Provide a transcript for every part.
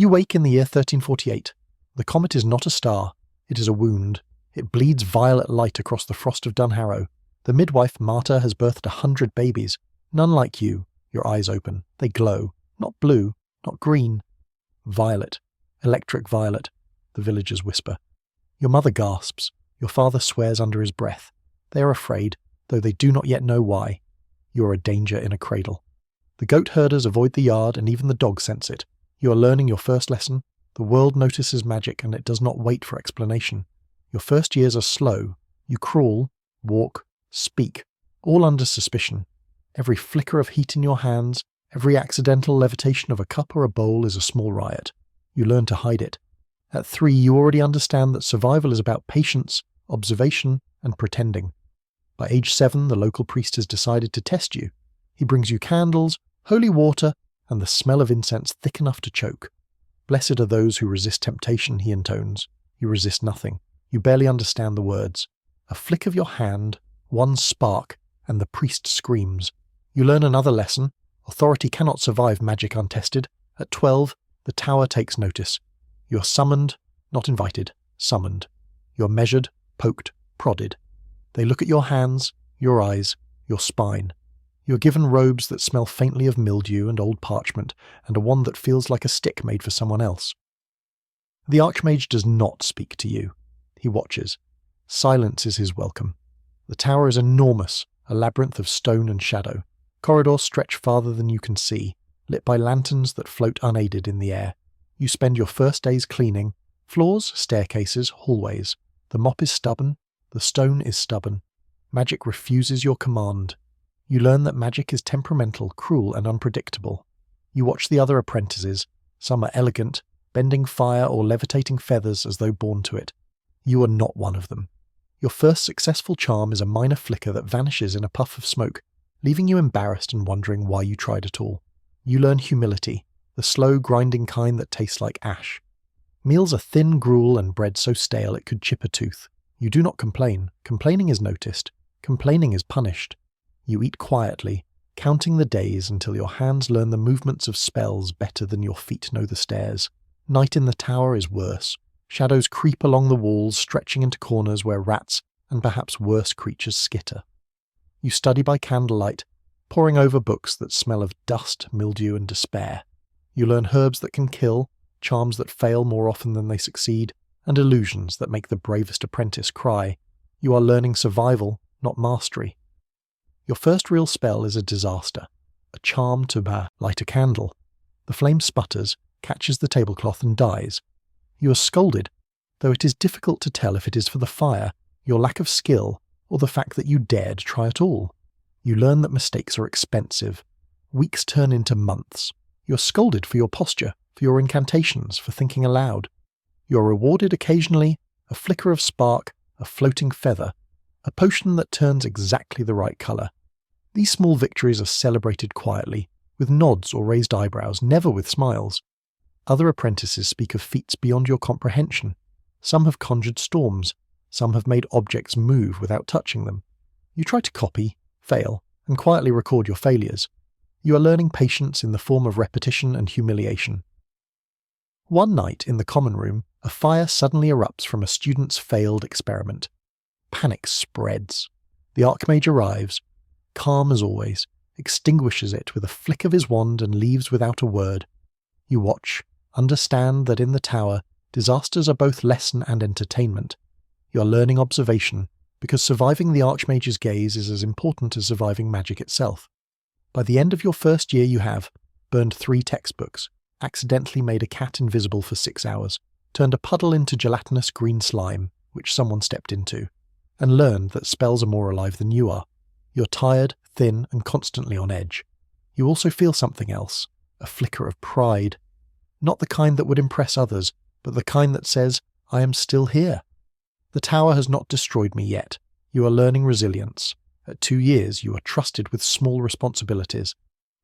You wake in the year 1348. The comet is not a star, it is a wound. It bleeds violet light across the frost of Dunharrow. The midwife, Marta, has birthed 100 babies. None like you. Your eyes open. They glow. Not blue, not green. Violet. Electric violet, the villagers whisper. Your mother gasps. Your father swears under his breath. They are afraid, though they do not yet know why. You are a danger in a cradle. The goat herders avoid the yard, and even the dog sense it. You are learning your first lesson. The world notices magic, and it does not wait for explanation. Your first years are slow. You crawl, walk, speak, all under suspicion. Every flicker of heat in your hands, every accidental levitation of a cup or a bowl is a small riot. You learn to hide it. At 3, you already understand that survival is about patience, observation, and pretending. By age 7, the local priest has decided to test you. He brings you candles, holy water, and the smell of incense thick enough to choke. Blessed are those who resist temptation, he intones. You resist nothing. You barely understand the words. A flick of your hand, one spark, and the priest screams. You learn another lesson. Authority cannot survive magic untested. At 12, the tower takes notice. You are summoned, not invited, summoned. You are measured, poked, prodded. They look at your hands, your eyes, your spine. You are given robes that smell faintly of mildew and old parchment, and a wand that feels like a stick made for someone else. The Archmage does not speak to you. He watches. Silence is his welcome. The tower is enormous, a labyrinth of stone and shadow. Corridors stretch farther than you can see, lit by lanterns that float unaided in the air. You spend your first days cleaning. Floors, staircases, hallways. The mop is stubborn. The stone is stubborn. Magic refuses your command. You learn that magic is temperamental, cruel, and unpredictable. You watch the other apprentices. Some are elegant, bending fire or levitating feathers as though born to it. You are not one of them. Your first successful charm is a minor flicker that vanishes in a puff of smoke, leaving you embarrassed and wondering why you tried at all. You learn humility, the slow, grinding kind that tastes like ash. Meals are thin gruel and bread so stale it could chip a tooth. You do not complain. Complaining is noticed. Complaining is punished. You eat quietly, counting the days until your hands learn the movements of spells better than your feet know the stairs. Night in the tower is worse. Shadows creep along the walls, stretching into corners where rats and perhaps worse creatures skitter. You study by candlelight, poring over books that smell of dust, mildew, and despair. You learn herbs that can kill, charms that fail more often than they succeed, and illusions that make the bravest apprentice cry. You are learning survival, not mastery. Your first real spell is a disaster, a charm to light a candle. The flame sputters, catches the tablecloth, and dies. You are scolded, though it is difficult to tell if it is for the fire, your lack of skill, or the fact that you dared try at all. You learn that mistakes are expensive. Weeks turn into months. You are scolded for your posture, for your incantations, for thinking aloud. You are rewarded occasionally, a flicker of spark, a floating feather, a potion that turns exactly the right colour. These small victories are celebrated quietly, with nods or raised eyebrows, never with smiles. Other apprentices speak of feats beyond your comprehension. Some have conjured storms. Some have made objects move without touching them. You try to copy, fail, and quietly record your failures. You are learning patience in the form of repetition and humiliation. One night in the common room, a fire suddenly erupts from a student's failed experiment. Panic spreads. The Archmage arrives, calm as always, extinguishes it with a flick of his wand and leaves without a word. You watch, understand that in the tower, disasters are both lesson and entertainment. You are learning observation, because surviving the Archmage's gaze is as important as surviving magic itself. By the end of your first year you have burned 3 textbooks, accidentally made a cat invisible for 6 hours, turned a puddle into gelatinous green slime, which someone stepped into, and learned that spells are more alive than you are. You're tired, thin, and constantly on edge. You also feel something else, a flicker of pride. Not the kind that would impress others, but the kind that says, I am still here. The tower has not destroyed me yet. You are learning resilience. At 2 years, you are trusted with small responsibilities,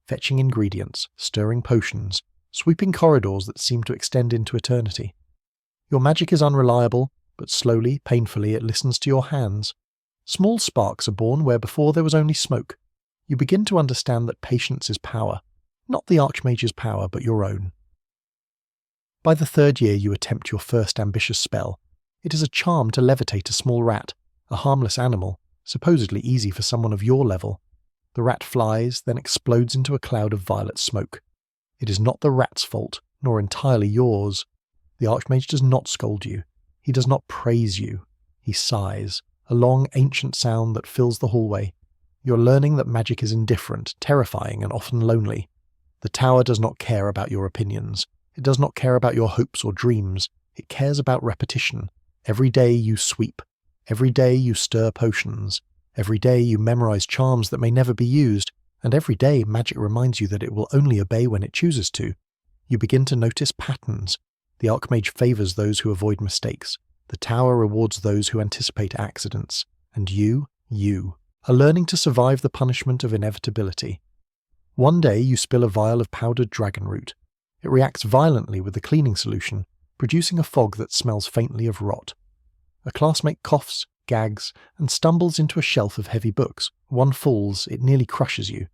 fetching ingredients, stirring potions, sweeping corridors that seem to extend into eternity. Your magic is unreliable, but slowly, painfully, it listens to your hands. Small sparks are born where before there was only smoke. You begin to understand that patience is power, not the Archmage's power, but your own. By the third year you attempt your first ambitious spell. It is a charm to levitate a small rat, a harmless animal, supposedly easy for someone of your level. The rat flies, then explodes into a cloud of violet smoke. It is not the rat's fault, nor entirely yours. The Archmage does not scold you. He does not praise you. He sighs, a long, ancient sound that fills the hallway. You're learning that magic is indifferent, terrifying, and often lonely. The tower does not care about your opinions. It does not care about your hopes or dreams. It cares about repetition. Every day you sweep. Every day you stir potions. Every day you memorize charms that may never be used. And every day magic reminds you that it will only obey when it chooses to. You begin to notice patterns. The Archmage favors those who avoid mistakes. The tower rewards those who anticipate accidents. And you are learning to survive the punishment of inevitability. One day you spill a vial of powdered dragon root. It reacts violently with the cleaning solution, producing a fog that smells faintly of rot. A classmate coughs, gags, and stumbles into a shelf of heavy books. One falls, it nearly crushes you.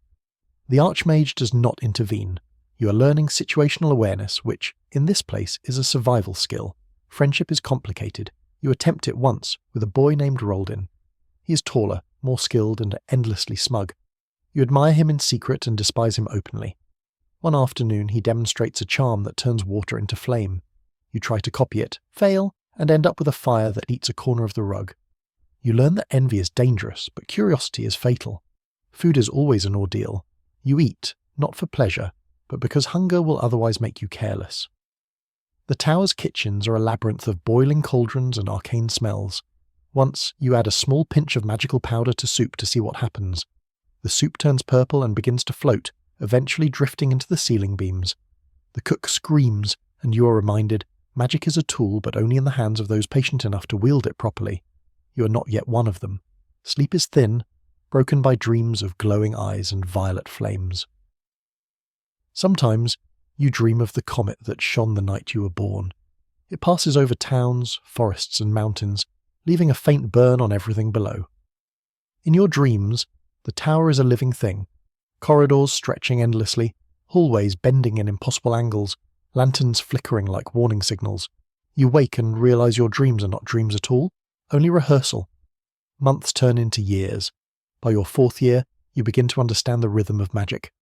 The Archmage does not intervene. You are learning situational awareness, which, in this place, is a survival skill. Friendship is complicated. You attempt it once, with a boy named Roldin. He is taller, more skilled, and endlessly smug. You admire him in secret and despise him openly. One afternoon he demonstrates a charm that turns water into flame. You try to copy it, fail, and end up with a fire that eats a corner of the rug. You learn that envy is dangerous, but curiosity is fatal. Food is always an ordeal. You eat, not for pleasure, but because hunger will otherwise make you careless. The tower's kitchens are a labyrinth of boiling cauldrons and arcane smells. Once, you add a small pinch of magical powder to soup to see what happens. The soup turns purple and begins to float, eventually drifting into the ceiling beams. The cook screams, and you are reminded, magic is a tool but only in the hands of those patient enough to wield it properly. You are not yet one of them. Sleep is thin, broken by dreams of glowing eyes and violet flames. Sometimes, you dream of the comet that shone the night you were born. It passes over towns, forests, and mountains, leaving a faint burn on everything below. In your dreams, the tower is a living thing. Corridors stretching endlessly, hallways bending in impossible angles, lanterns flickering like warning signals. You wake and realize your dreams are not dreams at all, only rehearsal. Months turn into years. By your fourth year, you begin to understand the rhythm of magic.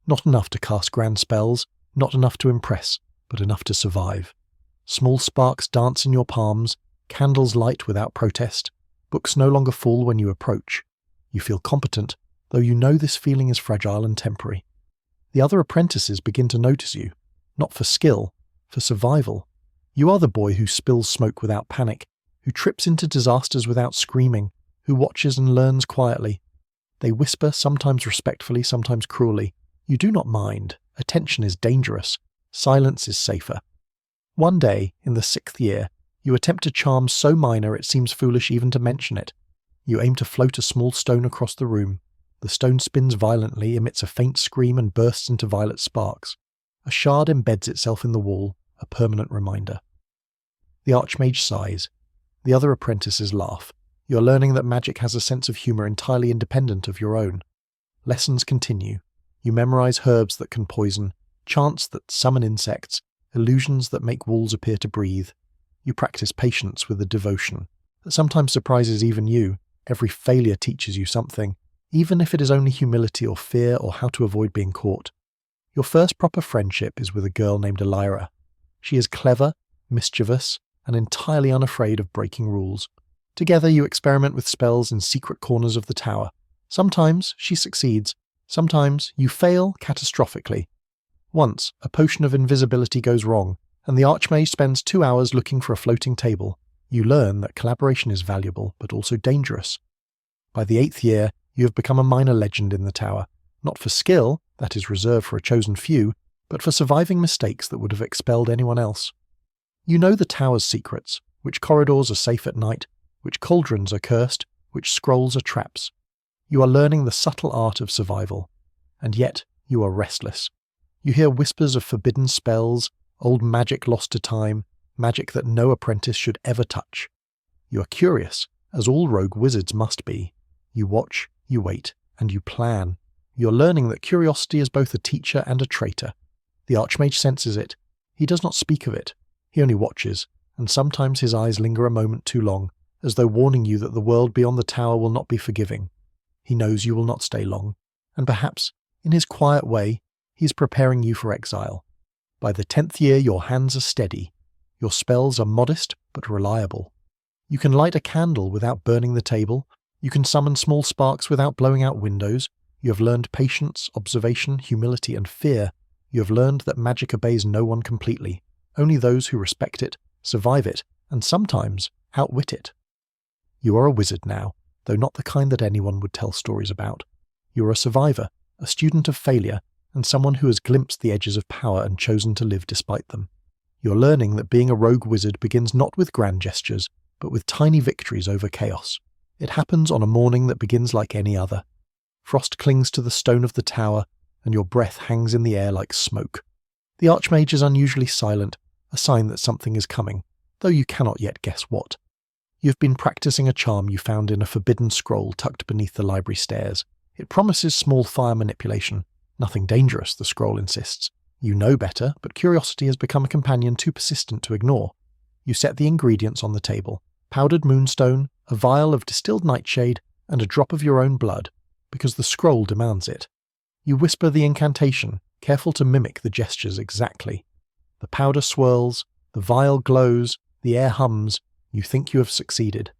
Not enough to cast grand spells, not enough to impress, but enough to survive. Small sparks dance in your palms, candles light without protest. Books no longer fall when you approach. You feel competent, though you know this feeling is fragile and temporary. The other apprentices begin to notice you, not for skill, for survival. You are the boy who spills smoke without panic, who trips into disasters without screaming, who watches and learns quietly. They whisper, sometimes respectfully, sometimes cruelly. You do not mind. Attention is dangerous. Silence is safer. One day, in the 6th year, you attempt a charm so minor it seems foolish even to mention it. You aim to float a small stone across the room. The stone spins violently, emits a faint scream, and bursts into violet sparks. A shard embeds itself in the wall, a permanent reminder. The Archmage sighs. The other apprentices laugh. You are learning that magic has a sense of humour entirely independent of your own. Lessons continue. You memorize herbs that can poison, chants that summon insects, illusions that make walls appear to breathe. You practice patience with a devotion that sometimes surprises even you. Every failure teaches you something, even if it is only humility or fear or how to avoid being caught. Your first proper friendship is with a girl named Elira. She is clever, mischievous, and entirely unafraid of breaking rules. Together you experiment with spells in secret corners of the tower. Sometimes she succeeds, sometimes you fail catastrophically. Once, a potion of invisibility goes wrong, and the Archmage spends 2 hours looking for a floating table. You learn that collaboration is valuable, but also dangerous. By the 8th year, you have become a minor legend in the tower, not for skill, that is reserved for a chosen few, but for surviving mistakes that would have expelled anyone else. You know the tower's secrets, which corridors are safe at night, which cauldrons are cursed, which scrolls are traps. You are learning the subtle art of survival, and yet you are restless. You hear whispers of forbidden spells, old magic lost to time, magic that no apprentice should ever touch. You are curious, as all rogue wizards must be. You watch, you wait, and you plan. You are learning that curiosity is both a teacher and a traitor. The Archmage senses it. He does not speak of it, He only watches, and sometimes his eyes linger a moment too long, as though warning you that the world beyond the tower will not be forgiving. He knows you will not stay long, and perhaps, in his quiet way, he is preparing you for exile. By the 10th year your hands are steady. Your spells are modest but reliable. You can light a candle without burning the table. You can summon small sparks without blowing out windows. You have learned patience, observation, humility, and fear. You have learned that magic obeys no one completely. Only those who respect it, survive it, and sometimes outwit it. You are a wizard now, though not the kind that anyone would tell stories about. You are a survivor, a student of failure, and someone who has glimpsed the edges of power and chosen to live despite them. You're learning that being a rogue wizard begins not with grand gestures, but with tiny victories over chaos. It happens on a morning that begins like any other. Frost clings to the stone of the tower, and your breath hangs in the air like smoke. The Archmage is unusually silent, a sign that something is coming, though you cannot yet guess what. You've been practicing a charm you found in a forbidden scroll tucked beneath the library stairs. It promises small fire manipulation. Nothing dangerous, the scroll insists. You know better, but curiosity has become a companion too persistent to ignore. You set the ingredients on the table: powdered moonstone, a vial of distilled nightshade, and a drop of your own blood, because the scroll demands it. You whisper the incantation, careful to mimic the gestures exactly. The powder swirls, the vial glows, the air hums. You think you have succeeded.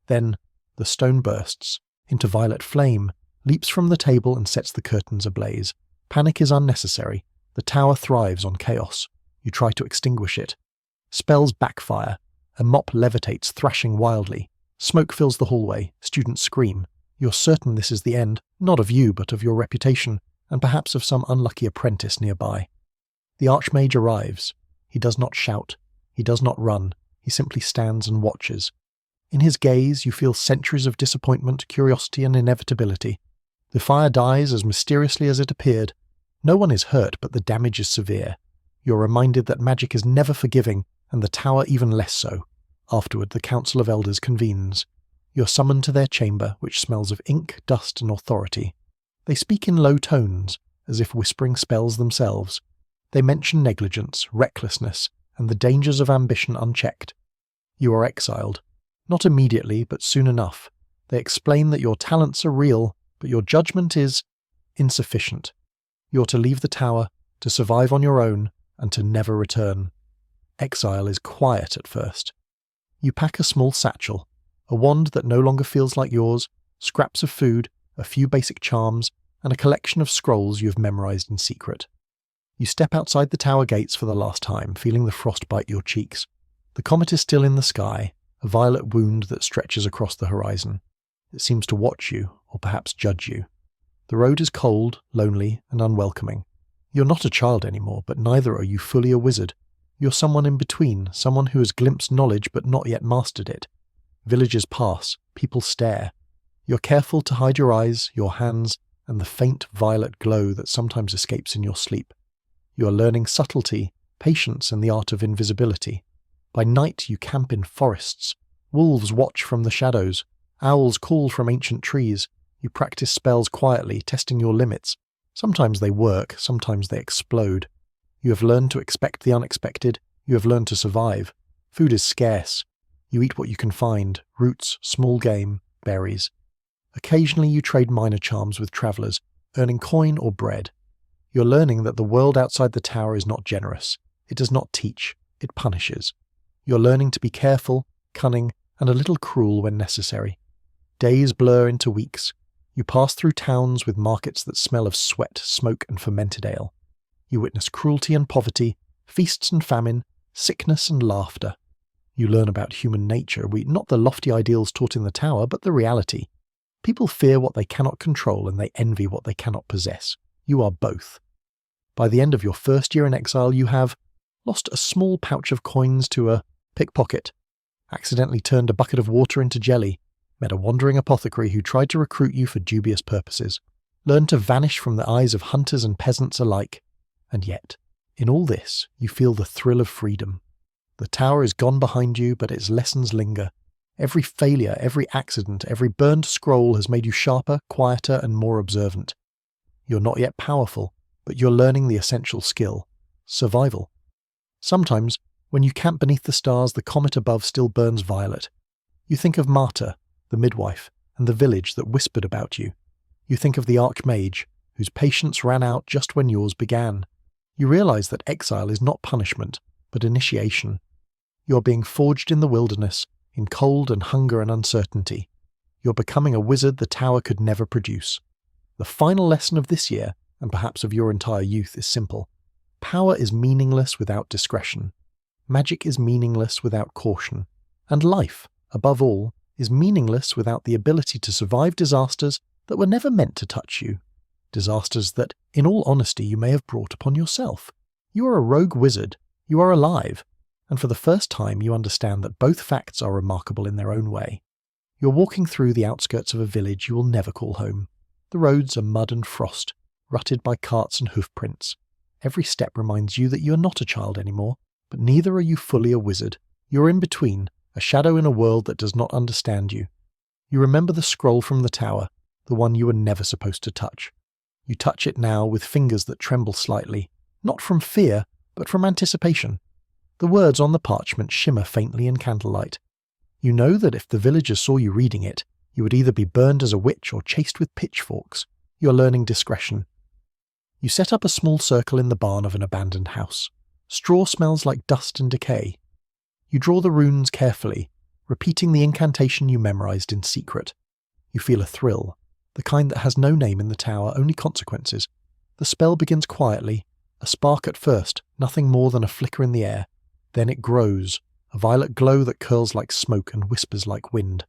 Then the stone bursts into violet flame, leaps from the table and sets the curtains ablaze. Panic is unnecessary. The tower thrives on chaos. You try to extinguish it. Spells backfire. A mop levitates, thrashing wildly. Smoke fills the hallway. Students scream. You're certain this is the end, not of you but of your reputation, and perhaps of some unlucky apprentice nearby. The Archmage arrives. He does not shout. He does not run. He simply stands and watches. In his gaze you feel centuries of disappointment, curiosity, and inevitability. The fire dies as mysteriously as it appeared. No one is hurt, but the damage is severe. You're reminded that magic is never forgiving, and the tower even less so. Afterward, the Council of Elders convenes. You're summoned to their chamber, which smells of ink, dust, and authority. They speak in low tones, as if whispering spells themselves. They mention negligence, recklessness, and the dangers of ambition unchecked. You are exiled. Not immediately, but soon enough. They explain that your talents are real, but your judgment is insufficient. You're to leave the tower, to survive on your own, and to never return. Exile is quiet at first. You pack a small satchel, a wand that no longer feels like yours, scraps of food, a few basic charms, and a collection of scrolls you have memorized in secret. You step outside the tower gates for the last time, feeling the frost bite your cheeks. The comet is still in the sky, a violet wound that stretches across the horizon. It seems to watch you, or perhaps judge you. The road is cold, lonely, and unwelcoming. You're not a child anymore, but neither are you fully a wizard. You're someone in between, someone who has glimpsed knowledge but not yet mastered it. Villages pass, people stare. You're careful to hide your eyes, your hands, and the faint violet glow that sometimes escapes in your sleep. You are learning subtlety, patience, and the art of invisibility. By night you camp in forests. Wolves watch from the shadows. Owls call from ancient trees. You practice spells quietly, testing your limits. Sometimes they work, sometimes they explode. You have learned to expect the unexpected. You have learned to survive. Food is scarce. You eat what you can find: roots, small game, berries. Occasionally you trade minor charms with travellers, earning coin or bread. You're learning that the world outside the tower is not generous. It does not teach. It punishes. You're learning to be careful, cunning, and a little cruel when necessary. Days blur into weeks. You pass through towns with markets that smell of sweat, smoke, and fermented ale. You witness cruelty and poverty, feasts and famine, sickness and laughter. You learn about human nature, not the lofty ideals taught in the tower, but the reality. People fear what they cannot control and they envy what they cannot possess. You are both. By the end of your first year in exile, you have lost a small pouch of coins to a pickpocket, accidentally turned a bucket of water into jelly, met a wandering apothecary who tried to recruit you for dubious purposes, learned to vanish from the eyes of hunters and peasants alike. And yet, in all this, you feel the thrill of freedom. The tower is gone behind you, but its lessons linger. Every failure, every accident, every burned scroll has made you sharper, quieter, and more observant. You're not yet powerful, but you're learning the essential skill: survival. Sometimes, When you camp beneath the stars, the comet above still burns violet. You think of Marta, the midwife, and the village that whispered about you. You think of the Archmage, whose patience ran out just when yours began. You realize that exile is not punishment, but initiation. You are being forged in the wilderness, in cold and hunger and uncertainty. You're becoming a wizard the tower could never produce. The final lesson of this year, and perhaps of your entire youth, is simple. Power is meaningless without discretion. Magic is meaningless without caution. And life, above all, is meaningless without the ability to survive disasters that were never meant to touch you. Disasters that, in all honesty, you may have brought upon yourself. You are a rogue wizard. You are alive. And for the first time you understand that both facts are remarkable in their own way. You're walking through the outskirts of a village you will never call home. The roads are mud and frost, rutted by carts and hoofprints. Every step reminds you that you are not a child anymore, but neither are you fully a wizard. You're in between, a shadow in a world that does not understand you. You remember the scroll from the tower, the one you were never supposed to touch. You touch it now with fingers that tremble slightly, not from fear, but from anticipation. The words on the parchment shimmer faintly in candlelight. You know that if the villagers saw you reading it, you would either be burned as a witch or chased with pitchforks. You are learning discretion. You set up a small circle in the barn of an abandoned house. Straw smells like dust and decay. You draw the runes carefully, repeating the incantation you memorized in secret. You feel a thrill, the kind that has no name in the tower, only consequences. The spell begins quietly, a spark at first, nothing more than a flicker in the air. Then it grows, a violet glow that curls like smoke and whispers like wind.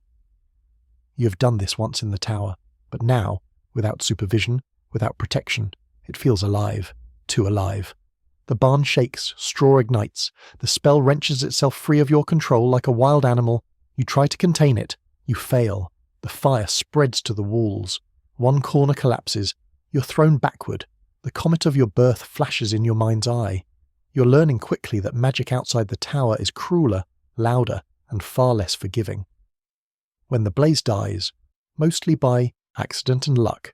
You have done this once in the tower, but now, without supervision, without protection, it feels alive, too alive. The barn shakes, straw ignites, the spell wrenches itself free of your control like a wild animal. You try to contain it, you fail. The fire spreads to the walls. One corner collapses. You're thrown backward. The comet of your birth flashes in your mind's eye. You're learning quickly that magic outside the tower is crueler, louder, and far less forgiving. When the blaze dies, mostly by accident and luck,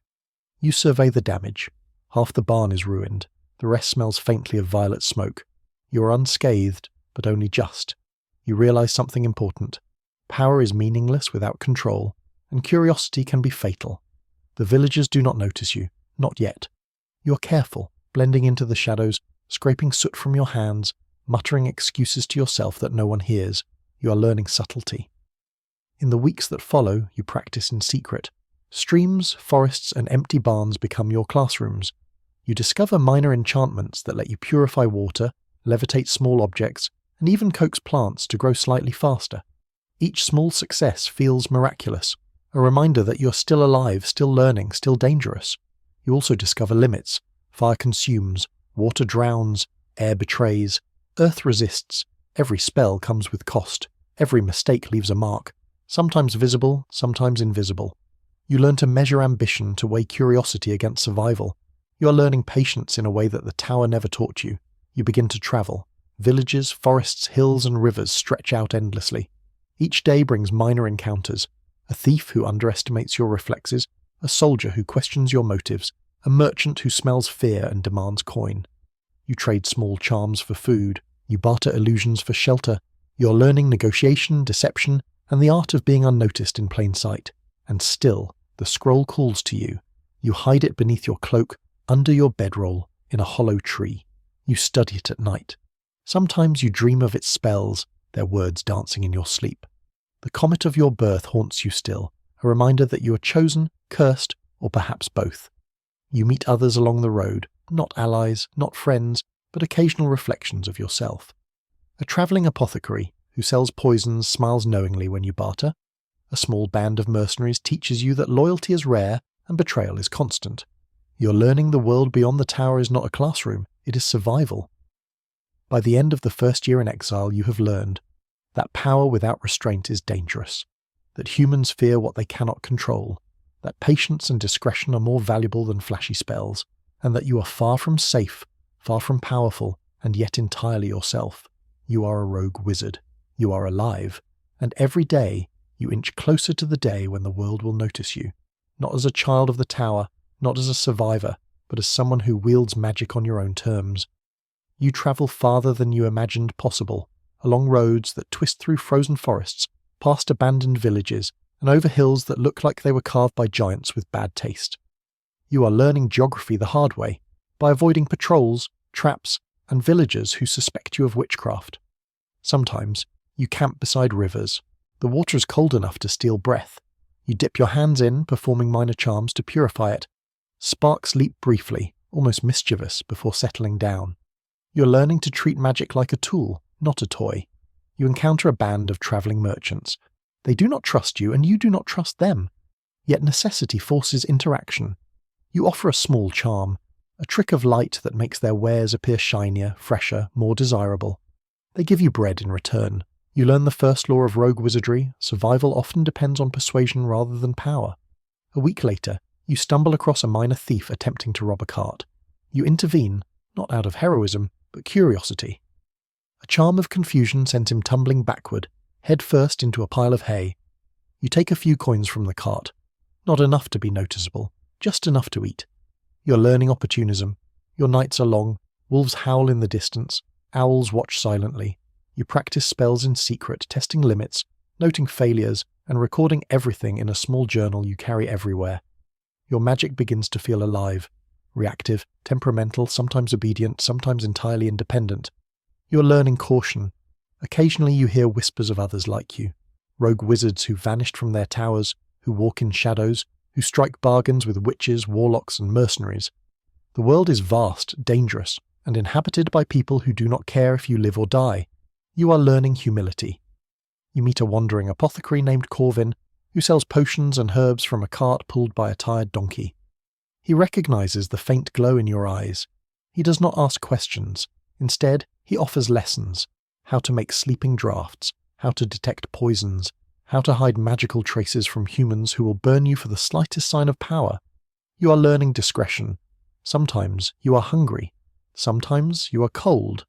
you survey the damage. Half the barn is ruined. The rest smells faintly of violet smoke. You are unscathed, but only just. You realize something important. Power is meaningless without control, and curiosity can be fatal. The villagers do not notice you, not yet. You are careful, blending into the shadows, scraping soot from your hands, muttering excuses to yourself that no one hears. You are learning subtlety. In the weeks that follow, you practice in secret. Streams, forests, and empty barns become your classrooms. You discover minor enchantments that let you purify water, levitate small objects, and even coax plants to grow slightly faster. Each small success feels miraculous, a reminder that you're still alive, still learning, still dangerous. You also discover limits. Fire consumes, water drowns, air betrays, earth resists. Every spell comes with cost. Every mistake leaves a mark, sometimes visible, sometimes invisible. You learn to measure ambition, to weigh curiosity against survival. You are learning patience in a way that the tower never taught you. You begin to travel. Villages, forests, hills, and rivers stretch out endlessly. Each day brings minor encounters. A thief who underestimates your reflexes, a soldier who questions your motives, a merchant who smells fear and demands coin. You trade small charms for food. You barter illusions for shelter. You're learning negotiation, deception, and the art of being unnoticed in plain sight. And still, the scroll calls to you. You hide it beneath your cloak, under your bedroll, in a hollow tree. You study it at night. Sometimes you dream of its spells, their words dancing in your sleep. The comet of your birth haunts you still, a reminder that you are chosen, cursed, or perhaps both. You meet others along the road, not allies, not friends, but occasional reflections of yourself. A travelling apothecary who sells poisons smiles knowingly when you barter. A small band of mercenaries teaches you that loyalty is rare and betrayal is constant. You're learning the world beyond the tower is not a classroom, it is survival. By the end of the first year in exile, you have learned that power without restraint is dangerous, that humans fear what they cannot control, that patience and discretion are more valuable than flashy spells, and that you are far from safe, far from powerful, and yet entirely yourself. You are a rogue wizard. You are alive, and every day you inch closer to the day when the world will notice you, not as a child of the tower, not as a survivor, but as someone who wields magic on your own terms. You travel farther than you imagined possible, along roads that twist through frozen forests, past abandoned villages, and over hills that look like they were carved by giants with bad taste. You are learning geography the hard way, by avoiding patrols, traps, and villagers who suspect you of witchcraft. Sometimes, you camp beside rivers. The water is cold enough to steal breath. You dip your hands in, performing minor charms to purify it. Sparks leap briefly, almost mischievous, before settling down. You're learning to treat magic like a tool, not a toy. You encounter a band of travelling merchants. They do not trust you, and you do not trust them. Yet necessity forces interaction. You offer a small charm, a trick of light that makes their wares appear shinier, fresher, more desirable. They give you bread in return. You learn the first law of rogue wizardry: survival often depends on persuasion rather than power. A week later, you stumble across a minor thief attempting to rob a cart. You intervene, not out of heroism, but curiosity. A charm of confusion sends him tumbling backward, head first into a pile of hay. You take a few coins from the cart. Not enough to be noticeable, just enough to eat. You're learning opportunism. Your nights are long, wolves howl in the distance, owls watch silently. You practice spells in secret, testing limits, noting failures, and recording everything in a small journal you carry everywhere. Your magic begins to feel alive, reactive, temperamental, sometimes obedient, sometimes entirely independent. You're learning caution. Occasionally you hear whispers of others like you, rogue wizards who vanished from their towers, who walk in shadows, who strike bargains with witches, warlocks, and mercenaries. The world is vast, dangerous, and inhabited by people who do not care if you live or die. You are learning humility. You meet a wandering apothecary named Corvin, who sells potions and herbs from a cart pulled by a tired donkey. He recognizes the faint glow in your eyes. He does not ask questions. Instead, he offers lessons: how to make sleeping draughts, how to detect poisons, how to hide magical traces from humans who will burn you for the slightest sign of power. You are learning discretion. Sometimes you are hungry. Sometimes you are cold.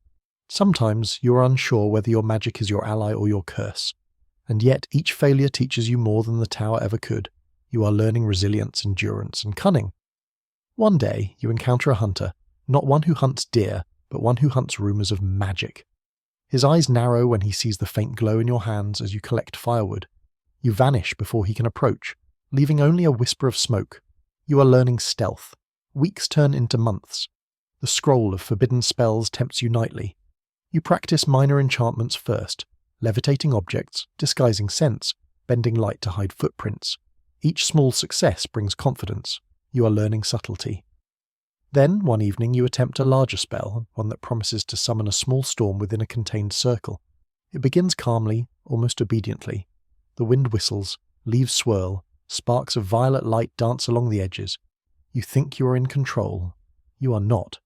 Sometimes you are unsure whether your magic is your ally or your curse. And yet each failure teaches you more than the tower ever could. You are learning resilience, endurance, and cunning. One day you encounter a hunter, not one who hunts deer, but one who hunts rumours of magic. His eyes narrow when he sees the faint glow in your hands as you collect firewood. You vanish before he can approach, leaving only a whisper of smoke. You are learning stealth. Weeks turn into months. The scroll of forbidden spells tempts you nightly. You practice minor enchantments first, levitating objects, disguising scents, bending light to hide footprints. Each small success brings confidence. You are learning subtlety. Then, one evening, you attempt a larger spell, one that promises to summon a small storm within a contained circle. It begins calmly, almost obediently. The wind whistles, leaves swirl, sparks of violet light dance along the edges. You think you are in control. You are not.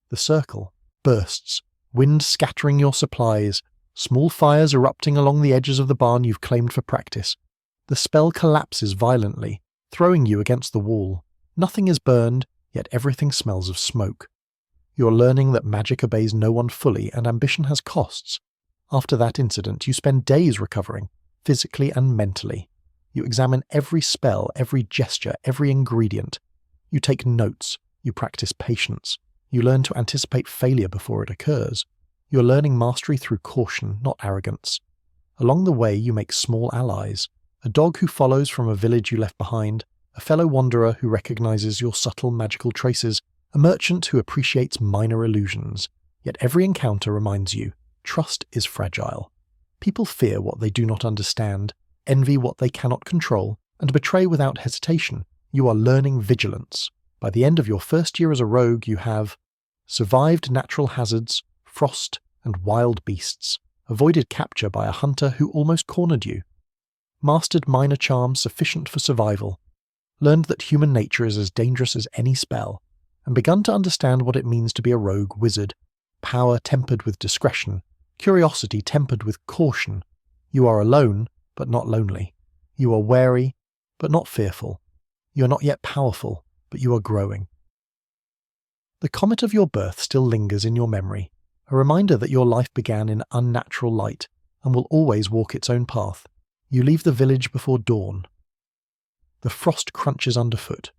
The circle bursts, wind scattering your supplies, small fires erupting along the edges of the barn you've claimed for practice. The spell collapses violently, throwing you against the wall. Nothing is burned, yet everything smells of smoke. You're learning that magic obeys no one fully, and ambition has costs. After that incident, you spend days recovering, physically and mentally. You examine every spell, every gesture, every ingredient. You take notes. You practice patience. You learn to anticipate failure before it occurs. You're learning mastery through caution, not arrogance. Along the way, you make small allies. A dog who follows from a village you left behind, a fellow wanderer who recognizes your subtle magical traces, a merchant who appreciates minor illusions. Yet every encounter reminds you, trust is fragile. People fear what they do not understand, envy what they cannot control, and betray without hesitation. You are learning vigilance. By the end of your first year as a rogue, you have survived natural hazards, frost, and wild beasts, avoided capture by a hunter who almost cornered you, mastered minor charms sufficient for survival, learned that human nature is as dangerous as any spell, and begun to understand what it means to be a rogue wizard: power tempered with discretion, curiosity tempered with caution. You are alone, but not lonely. You are wary, but not fearful. You are not yet powerful, but you are growing. The comet of your birth still lingers in your memory, a reminder that your life began in unnatural light and will always walk its own path. You leave the village before dawn. The frost crunches underfoot,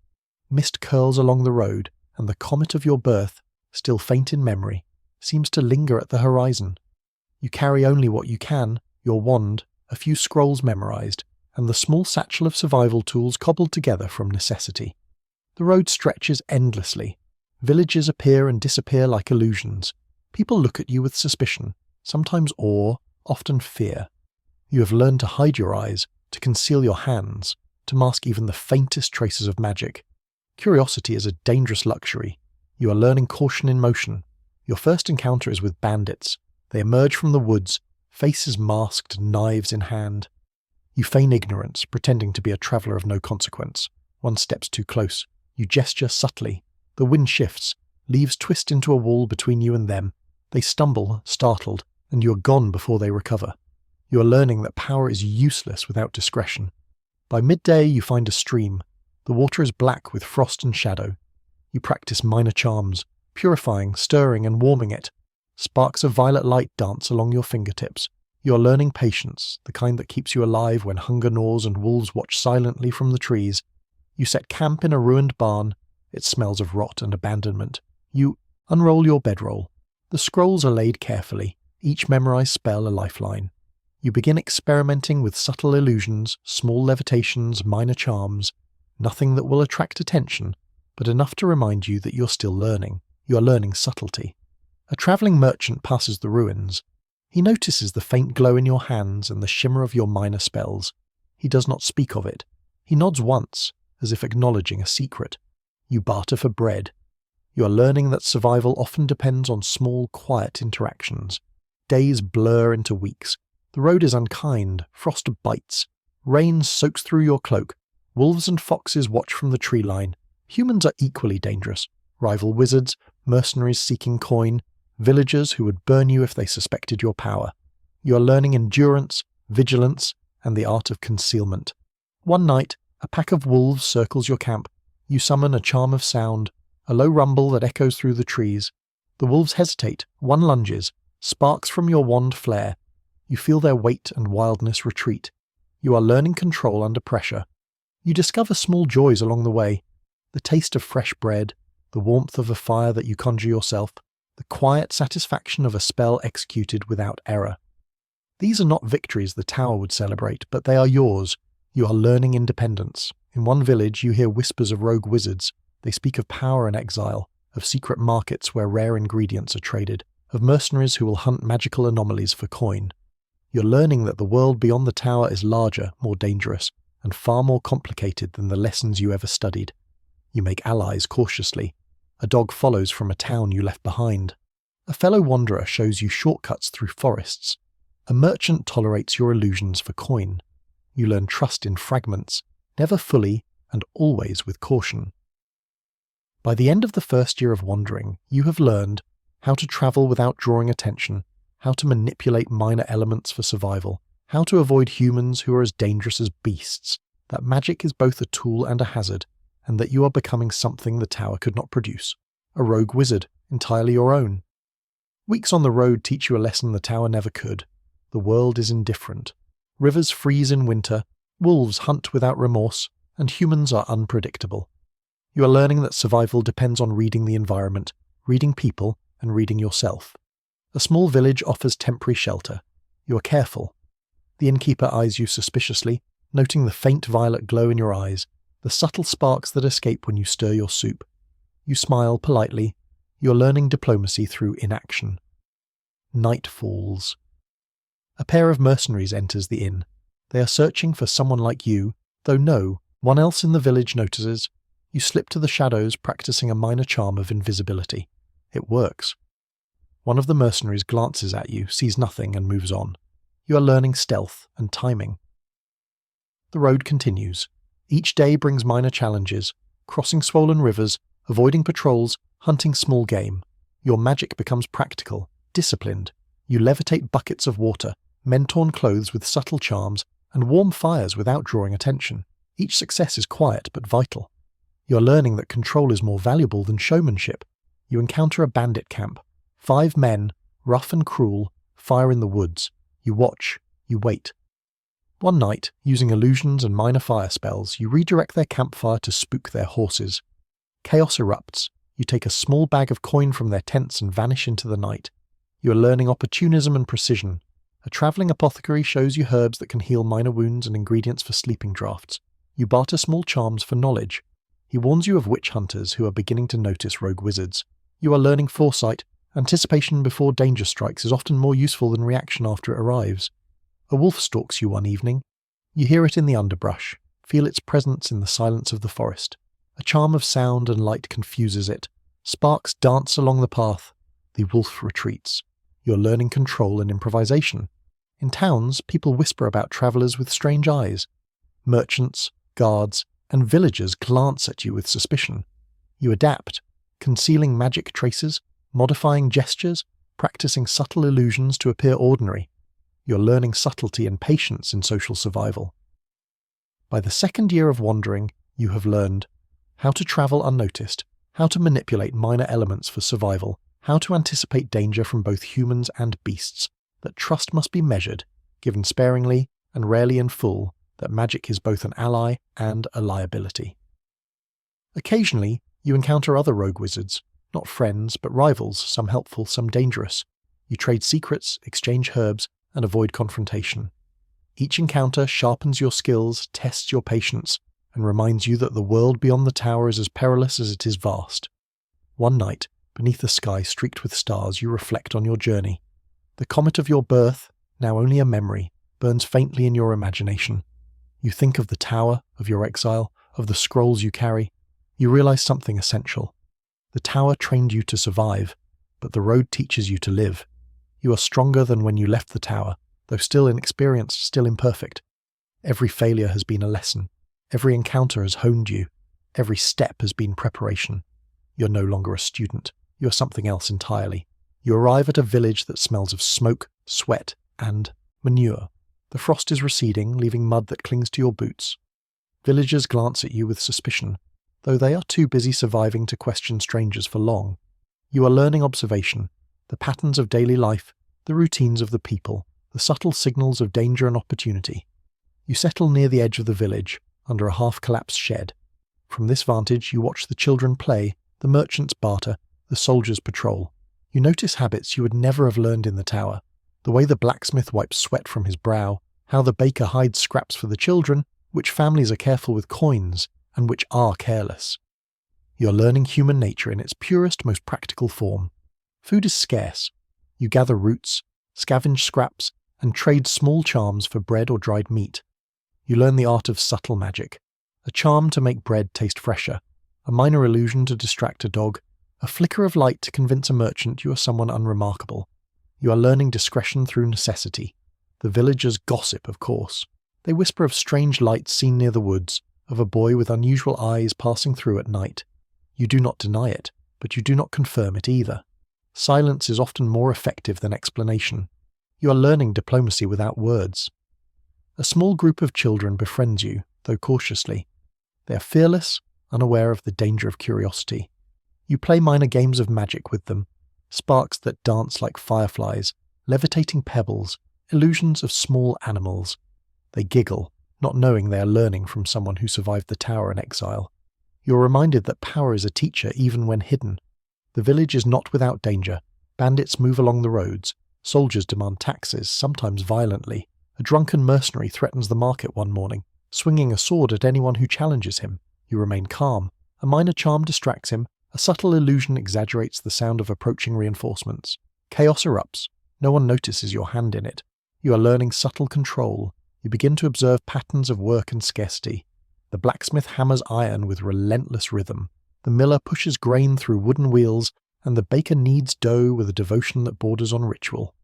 mist curls along the road, and the comet of your birth, still faint in memory, seems to linger at the horizon. You carry only what you can, your wand, a few scrolls memorized, and the small satchel of survival tools cobbled together from necessity. The road stretches endlessly. Villages appear and disappear like illusions. People look at you with suspicion, sometimes awe, often fear. You have learned to hide your eyes, to conceal your hands, to mask even the faintest traces of magic. Curiosity is a dangerous luxury. You are learning caution in motion. Your first encounter is with bandits. They emerge from the woods, faces masked, knives in hand. You feign ignorance, pretending to be a traveller of no consequence. One steps too close. You gesture subtly. The wind shifts. Leaves twist into a wall between you and them. They stumble, startled, and you are gone before they recover. You are learning that power is useless without discretion. By midday, you find a stream. The water is black with frost and shadow. You practice minor charms, purifying, stirring, and warming it. Sparks of violet light dance along your fingertips. You are learning patience, the kind that keeps you alive when hunger gnaws and wolves watch silently from the trees. You set camp in a ruined barn. It smells of rot and abandonment. You unroll your bedroll. The scrolls are laid carefully, each memorized spell a lifeline. You begin experimenting with subtle illusions, small levitations, minor charms. Nothing that will attract attention, but enough to remind you that you're still learning. You are learning subtlety. A travelling merchant passes the ruins. He notices the faint glow in your hands and the shimmer of your minor spells. He does not speak of it. He nods once, as if acknowledging a secret. You barter for bread. You are learning that survival often depends on small, quiet interactions. Days blur into weeks. The road is unkind, frost bites. Rain soaks through your cloak. Wolves and foxes watch from the tree line. Humans are equally dangerous. Rival wizards, mercenaries seeking coin, villagers who would burn you if they suspected your power. You are learning endurance, vigilance, and the art of concealment. One night, a pack of wolves circles your camp. You summon a charm of sound, a low rumble that echoes through the trees. The wolves hesitate, one lunges, sparks from your wand flare. You feel their weight and wildness retreat. You are learning control under pressure. You discover small joys along the way. The taste of fresh bread, the warmth of a fire that you conjure yourself, the quiet satisfaction of a spell executed without error. These are not victories the tower would celebrate, but they are yours. You are learning independence. In one village you hear whispers of rogue wizards. They speak of power and exile, of secret markets where rare ingredients are traded, of mercenaries who will hunt magical anomalies for coin. You're learning that the world beyond the tower is larger, more dangerous, and far more complicated than the lessons you ever studied. You make allies cautiously. A dog follows from a town you left behind. A fellow wanderer shows you shortcuts through forests. A merchant tolerates your illusions for coin. You learn trust in fragments, never fully and always with caution. By the end of the first year of wandering, you have learned how to travel without drawing attention, how to manipulate minor elements for survival, how to avoid humans who are as dangerous as beasts, that magic is both a tool and a hazard, and that you are becoming something the tower could not produce, a rogue wizard, entirely your own. Weeks on the road teach you a lesson the tower never could. The world is indifferent. Rivers freeze in winter, wolves hunt without remorse, and humans are unpredictable. You are learning that survival depends on reading the environment, reading people, and reading yourself. A small village offers temporary shelter. You are careful. The innkeeper eyes you suspiciously, noting the faint violet glow in your eyes, the subtle sparks that escape when you stir your soup. You smile politely. You are learning diplomacy through inaction. Night falls. A pair of mercenaries enters the inn. They are searching for someone like you, though no, one else in the village notices. You slip to the shadows, practicing a minor charm of invisibility. It works. One of the mercenaries glances at you, sees nothing, and moves on. You are learning stealth and timing. The road continues. Each day brings minor challenges, crossing swollen rivers, avoiding patrols, hunting small game. Your magic becomes practical, disciplined. You levitate buckets of water, mend torn clothes with subtle charms, and warm fires without drawing attention. Each success is quiet but vital. You are learning that control is more valuable than showmanship. You encounter a bandit camp. 5 men, rough and cruel, fire in the woods. You watch. You wait. One night, using illusions and minor fire spells, you redirect their campfire to spook their horses. Chaos erupts. You take a small bag of coin from their tents and vanish into the night. You are learning opportunism and precision. A travelling apothecary shows you herbs that can heal minor wounds and ingredients for sleeping draughts. You barter small charms for knowledge. He warns you of witch hunters who are beginning to notice rogue wizards. You are learning foresight. Anticipation before danger strikes is often more useful than reaction after it arrives. A wolf stalks you one evening. You hear it in the underbrush, feel its presence in the silence of the forest. A charm of sound and light confuses it. Sparks dance along the path. The wolf retreats. You're learning control and improvisation. In towns, people whisper about travellers with strange eyes. Merchants, guards, and villagers glance at you with suspicion. You adapt, concealing magic traces, modifying gestures, practicing subtle illusions to appear ordinary. You're learning subtlety and patience in social survival. By the second year of wandering, you have learned how to travel unnoticed, how to manipulate minor elements for survival, how to anticipate danger from both humans and beasts, that trust must be measured, given sparingly and rarely in full, that magic is both an ally and a liability. Occasionally, you encounter other rogue wizards, not friends but rivals, some helpful, some dangerous. You trade secrets, exchange herbs, and avoid confrontation. Each encounter sharpens your skills, tests your patience, and reminds you that the world beyond the tower is as perilous as it is vast. One night, beneath a sky streaked with stars, you reflect on your journey. The comet of your birth, now only a memory, burns faintly in your imagination. You think of the tower, of your exile, of the scrolls you carry. You realize something essential. The tower trained you to survive, but the road teaches you to live. You are stronger than when you left the tower, though still inexperienced, still imperfect. Every failure has been a lesson. Every encounter has honed you. Every step has been preparation. You're no longer a student. You're something else entirely. You arrive at a village that smells of smoke, sweat, and manure. The frost is receding, leaving mud that clings to your boots. Villagers glance at you with suspicion, though they are too busy surviving to question strangers for long. You are learning observation, the patterns of daily life, the routines of the people, the subtle signals of danger and opportunity. You settle near the edge of the village, under a half-collapsed shed. From this vantage you watch the children play, the merchants barter, the soldiers patrol. You notice habits you would never have learned in the tower. The way the blacksmith wipes sweat from his brow, how the baker hides scraps for the children, which families are careful with coins, and which are careless. You're learning human nature in its purest, most practical form. Food is scarce. You gather roots, scavenge scraps, and trade small charms for bread or dried meat. You learn the art of subtle magic, a charm to make bread taste fresher, a minor illusion to distract a dog, a flicker of light to convince a merchant you are someone unremarkable. You are learning discretion through necessity. The villagers gossip, of course. They whisper of strange lights seen near the woods, of a boy with unusual eyes passing through at night. You do not deny it, but you do not confirm it either. Silence is often more effective than explanation. You are learning diplomacy without words. A small group of children befriends you, though cautiously. They are fearless, unaware of the danger of curiosity. You play minor games of magic with them, sparks that dance like fireflies, levitating pebbles, illusions of small animals. They giggle, not knowing they are learning from someone who survived the tower in exile. You're reminded that power is a teacher even when hidden. The village is not without danger. Bandits move along the roads. Soldiers demand taxes, sometimes violently. A drunken mercenary threatens the market one morning, swinging a sword at anyone who challenges him. You remain calm. A minor charm distracts him. A subtle illusion exaggerates the sound of approaching reinforcements. Chaos erupts. No one notices your hand in it. You are learning subtle control. You begin to observe patterns of work and scarcity. The blacksmith hammers iron with relentless rhythm. The miller pushes grain through wooden wheels, and the baker kneads dough with a devotion that borders on ritual.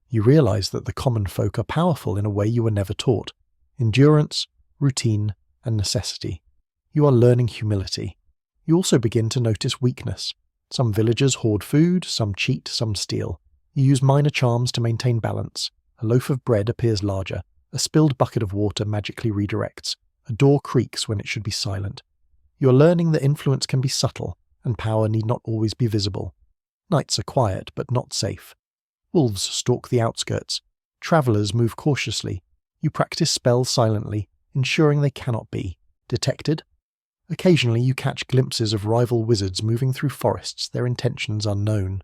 You realize that the common folk are powerful in a way you were never taught. Endurance, routine, and necessity. You are learning humility. You also begin to notice weakness. Some villagers hoard food, some cheat, some steal. You use minor charms to maintain balance. A loaf of bread appears larger. A spilled bucket of water magically redirects. A door creaks when it should be silent. You are learning that influence can be subtle, and power need not always be visible. Nights are quiet, but not safe. Wolves stalk the outskirts. Travellers move cautiously. You practice spells silently, ensuring they cannot be detected. Occasionally you catch glimpses of rival wizards moving through forests, their intentions unknown.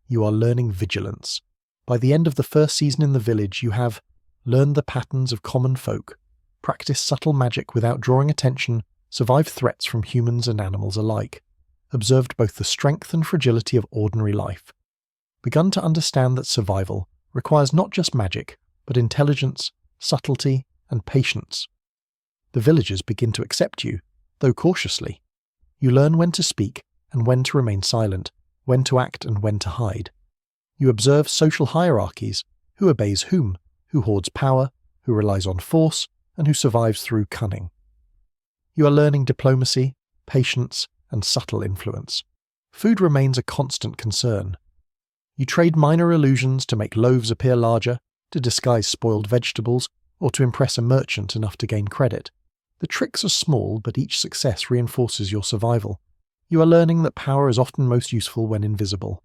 You are learning vigilance, By the end of the first season in the village, you have learned the patterns of common folk, practiced subtle magic without drawing attention, survived threats from humans and animals alike, observed both the strength and fragility of ordinary life, begun to understand that survival requires not just magic, but intelligence, subtlety, and patience. The villagers begin to accept you, though cautiously. You learn when to speak and when to remain silent, when to act and when to hide. You observe social hierarchies, who obeys whom, who hoards power, who relies on force, and who survives through cunning. You are learning diplomacy, patience, and subtle influence. Food remains a constant concern. You trade minor illusions to make loaves appear larger, to disguise spoiled vegetables, or to impress a merchant enough to gain credit. The tricks are small, but each success reinforces your survival. You are learning that power is often most useful when invisible.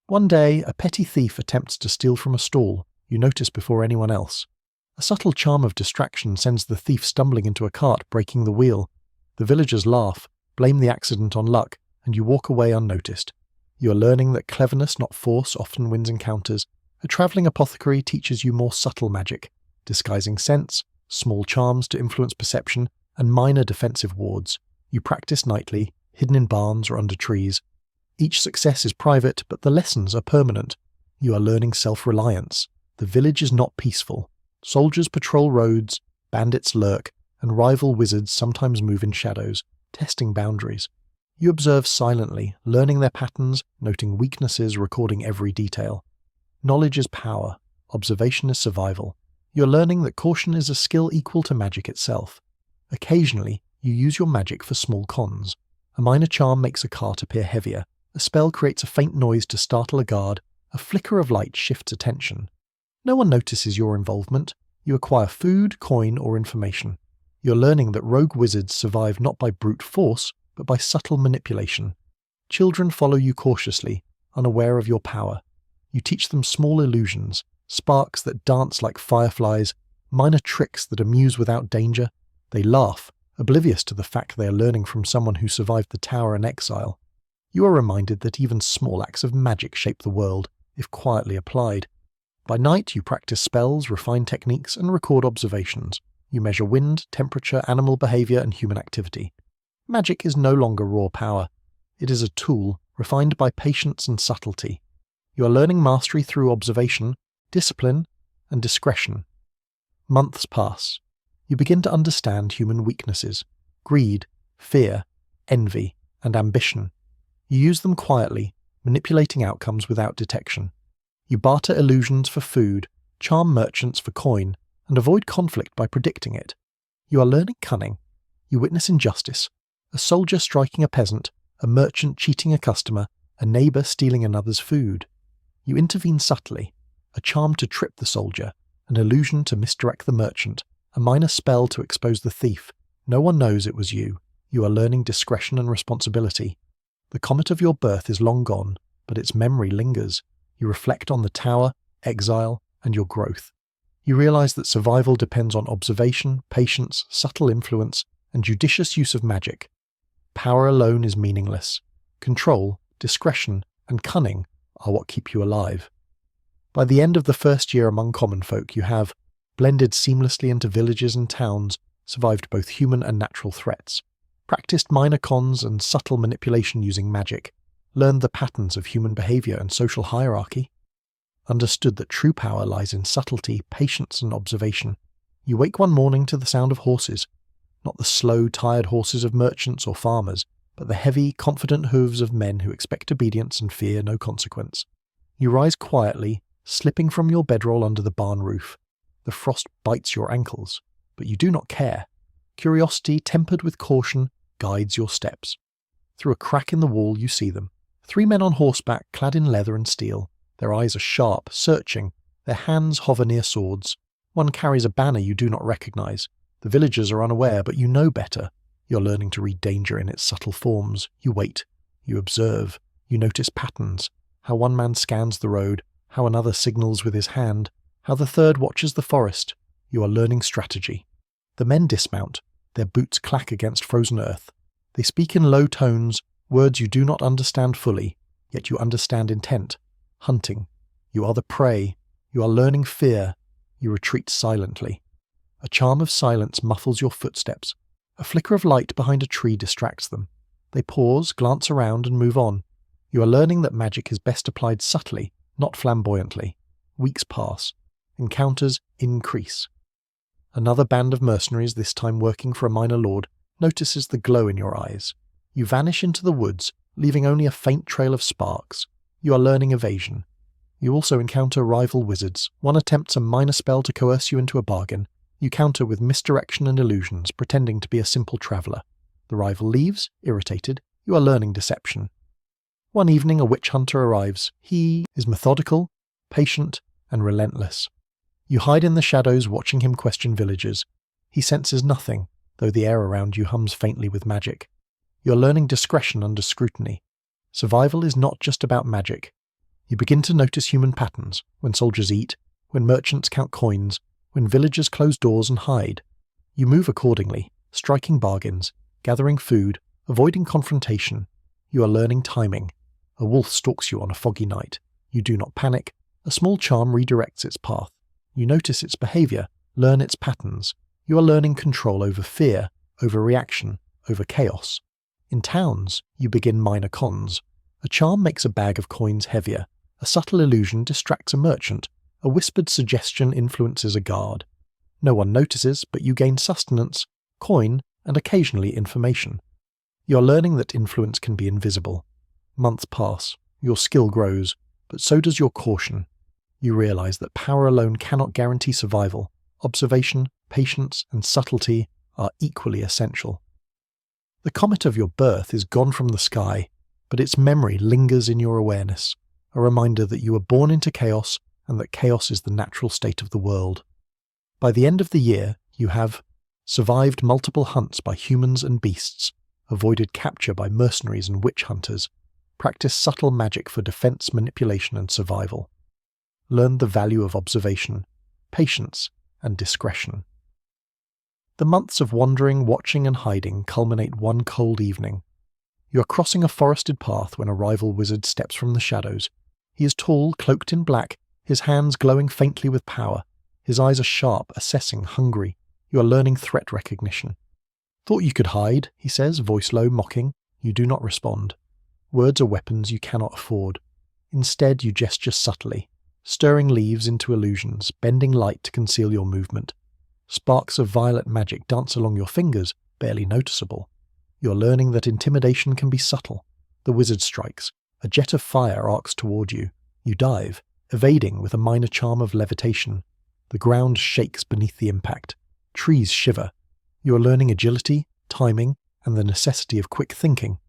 One day, a petty thief attempts to steal from a stall you notice before anyone else. A subtle charm of distraction sends the thief stumbling into a cart, breaking the wheel. The villagers laugh, blame the accident on luck, and you walk away unnoticed. You are learning that cleverness, not force, often wins encounters. A travelling apothecary teaches you more subtle magic, disguising scents, small charms to influence perception, and minor defensive wards. You practice nightly, hidden in barns or under trees. Each success is private, but the lessons are permanent. You are learning self-reliance. The village is not peaceful. Soldiers patrol roads, bandits lurk, and rival wizards sometimes move in shadows, testing boundaries. You observe silently, learning their patterns, noting weaknesses, recording every detail. Knowledge is power. Observation is survival. You're learning that caution is a skill equal to magic itself. Occasionally, you use your magic for small cons. A minor charm makes a cart appear heavier. A spell creates a faint noise to startle a guard. A flicker of light shifts attention. No one notices your involvement. You acquire food, coin, or information. You're learning that rogue wizards survive not by brute force, but by subtle manipulation. Children follow you cautiously, unaware of your power. You teach them small illusions, sparks that dance like fireflies, minor tricks that amuse without danger. They laugh, oblivious to the fact they are learning from someone who survived the tower and exile. You are reminded that even small acts of magic shape the world, if quietly applied. By night, you practice spells, refine techniques, and record observations. You measure wind, temperature, animal behavior, and human activity. Magic is no longer raw power. It is a tool, refined by patience and subtlety. You are learning mastery through observation, discipline, and discretion. Months pass. You begin to understand human weaknesses: greed, fear, envy, and ambition. You use them quietly, manipulating outcomes without detection. You barter illusions for food, charm merchants for coin, and avoid conflict by predicting it. You are learning cunning. You witness injustice: a soldier striking a peasant, a merchant cheating a customer, a neighbour stealing another's food. You intervene subtly: a charm to trip the soldier, an illusion to misdirect the merchant, a minor spell to expose the thief. No one knows it was you. You are learning discretion and responsibility. The comet of your birth is long gone, but its memory lingers. You reflect on the tower, exile, and your growth. You realize that survival depends on observation, patience, subtle influence, and judicious use of magic. Power alone is meaningless. Control, discretion, and cunning are what keep you alive. By the end of the first year among common folk, you have blended seamlessly into villages and towns, survived both human and natural threats, practiced minor cons and subtle manipulation using magic, learned the patterns of human behavior and social hierarchy, understood that true power lies in subtlety, patience, and observation. You wake one morning to the sound of horses, not the slow, tired horses of merchants or farmers, but the heavy, confident hooves of men who expect obedience and fear no consequence. You rise quietly, slipping from your bedroll under the barn roof. The frost bites your ankles, but you do not care. Curiosity, tempered with caution, guides your steps. Through a crack in the wall, you see them. 3 men on horseback, clad in leather and steel. Their eyes are sharp, searching. Their hands hover near swords. One carries a banner you do not recognize. The villagers are unaware, but you know better. You're learning to read danger in its subtle forms. You wait. You observe. You notice patterns. How one man scans the road. How another signals with his hand. How the third watches the forest. You are learning strategy. The men dismount. Their boots clack against frozen earth. They speak in low tones, words you do not understand fully, yet you understand intent. Hunting. You are the prey, You are learning fear. You retreat silently. A charm of silence muffles your footsteps. A flicker of light behind a tree distracts them. They pause, glance around, and move on. You are learning that magic is best applied subtly, not flamboyantly. Weeks pass. Encounters increase. Another band of mercenaries, this time working for a minor lord, notices the glow in your eyes. You vanish into the woods, leaving only a faint trail of sparks. You are learning evasion. You also encounter rival wizards. One attempts a minor spell to coerce you into a bargain. You counter with misdirection and illusions, pretending to be a simple traveller. The rival leaves, irritated. You are learning deception. One evening a witch hunter arrives. He is methodical, patient, and relentless. You hide in the shadows, watching him question villagers. He senses nothing, though the air around you hums faintly with magic. You are learning discretion under scrutiny. Survival is not just about magic. You begin to notice human patterns, when soldiers eat, when merchants count coins, when villagers close doors and hide. You move accordingly, striking bargains, gathering food, avoiding confrontation. You are learning timing. A wolf stalks you on a foggy night. You do not panic. A small charm redirects its path. You notice its behaviour, learn its patterns. You are learning control over fear, over reaction, over chaos. In towns, you begin minor cons. A charm makes a bag of coins heavier. A subtle illusion distracts a merchant. A whispered suggestion influences a guard. No one notices, but you gain sustenance, coin, and occasionally information. You are learning that influence can be invisible. Months pass. Your skill grows, but so does your caution. You realize that power alone cannot guarantee survival. Observation, patience, and subtlety are equally essential. The comet of your birth is gone from the sky, but its memory lingers in your awareness, a reminder that you were born into chaos and that chaos is the natural state of the world. By the end of the year, you have survived multiple hunts by humans and beasts, avoided capture by mercenaries and witch hunters, practiced subtle magic for defense, manipulation, and survival, learned the value of observation, patience, and discretion. The months of wandering, watching, and hiding culminate one cold evening. You are crossing a forested path when a rival wizard steps from the shadows. He is tall, cloaked in black, his hands glowing faintly with power. His eyes are sharp, assessing, hungry. You are learning threat recognition. "Thought you could hide," he says, voice low, mocking. You do not respond. Words are weapons you cannot afford. Instead, you gesture subtly, stirring leaves into illusions, bending light to conceal your movement. Sparks of violet magic dance along your fingers, barely noticeable. You are learning that intimidation can be subtle. The wizard strikes. A jet of fire arcs toward you. You dive, evading with a minor charm of levitation. The ground shakes beneath the impact. Trees shiver. You are learning agility, timing, and the necessity of quick thinking.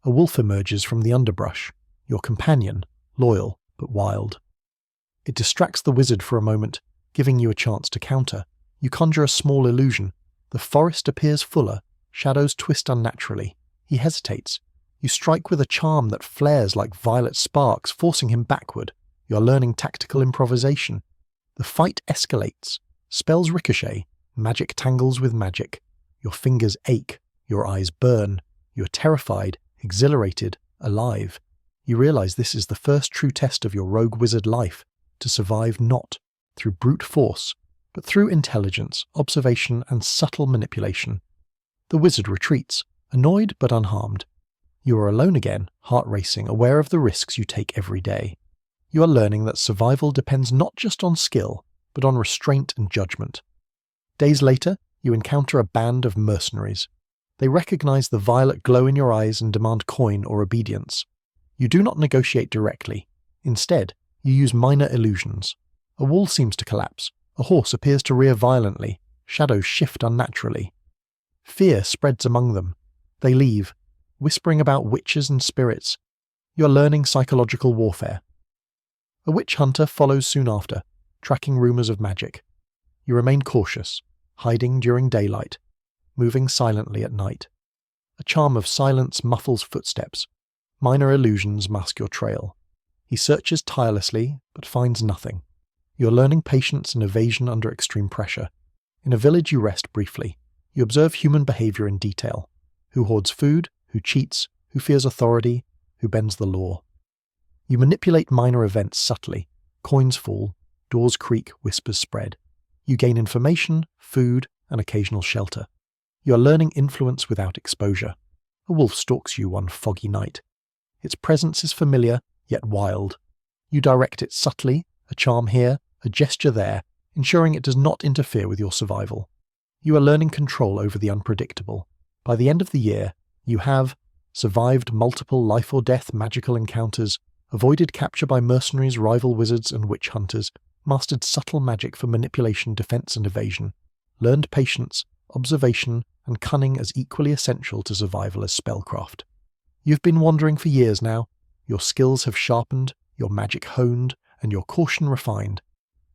A wolf emerges from the underbrush, your companion, loyal but wild. It distracts the wizard for a moment, giving you a chance to counter. You conjure a small illusion. The forest appears fuller, shadows twist unnaturally. He hesitates. You strike with a charm that flares like violet sparks, forcing him backward. You are learning tactical improvisation. The fight escalates. Spells ricochet. Magic tangles with magic. Your fingers ache. Your eyes burn. You are terrified, exhilarated, alive. You realize this is the first true test of your rogue wizard life, to survive not through brute force, but through intelligence, observation, and subtle manipulation. The wizard retreats, annoyed but unharmed. You are alone again, heart racing, aware of the risks you take every day. You are learning that survival depends not just on skill, but on restraint and judgment. Days later, you encounter a band of mercenaries. They recognize the violet glow in your eyes and demand coin or obedience. You do not negotiate directly. Instead, you use minor illusions. A wall seems to collapse. A horse appears to rear violently. Shadows shift unnaturally. Fear spreads among them. They leave, whispering about witches and spirits. You are learning psychological warfare. A witch hunter follows soon after, tracking rumors of magic. You remain cautious, hiding during daylight, moving silently at night. A charm of silence muffles footsteps. Minor illusions mask your trail. He searches tirelessly, but finds nothing. You are learning patience and evasion under extreme pressure. In a village you rest briefly. You observe human behavior in detail. Who hoards food, who cheats, who fears authority, who bends the law. You manipulate minor events subtly. Coins fall, doors creak, whispers spread. You gain information, food, and occasional shelter. You are learning influence without exposure. A wolf stalks you one foggy night. Its presence is familiar, yet wild. You direct it subtly, a charm here, a gesture there, ensuring it does not interfere with your survival. You are learning control over the unpredictable. By the end of the year, you have survived multiple life-or-death magical encounters, avoided capture by mercenaries, rival wizards, and witch hunters, mastered subtle magic for manipulation, defense, and evasion, learned patience, observation, and cunning as equally essential to survival as spellcraft. You've been wandering for years now. Your skills have sharpened, your magic honed, and your caution refined.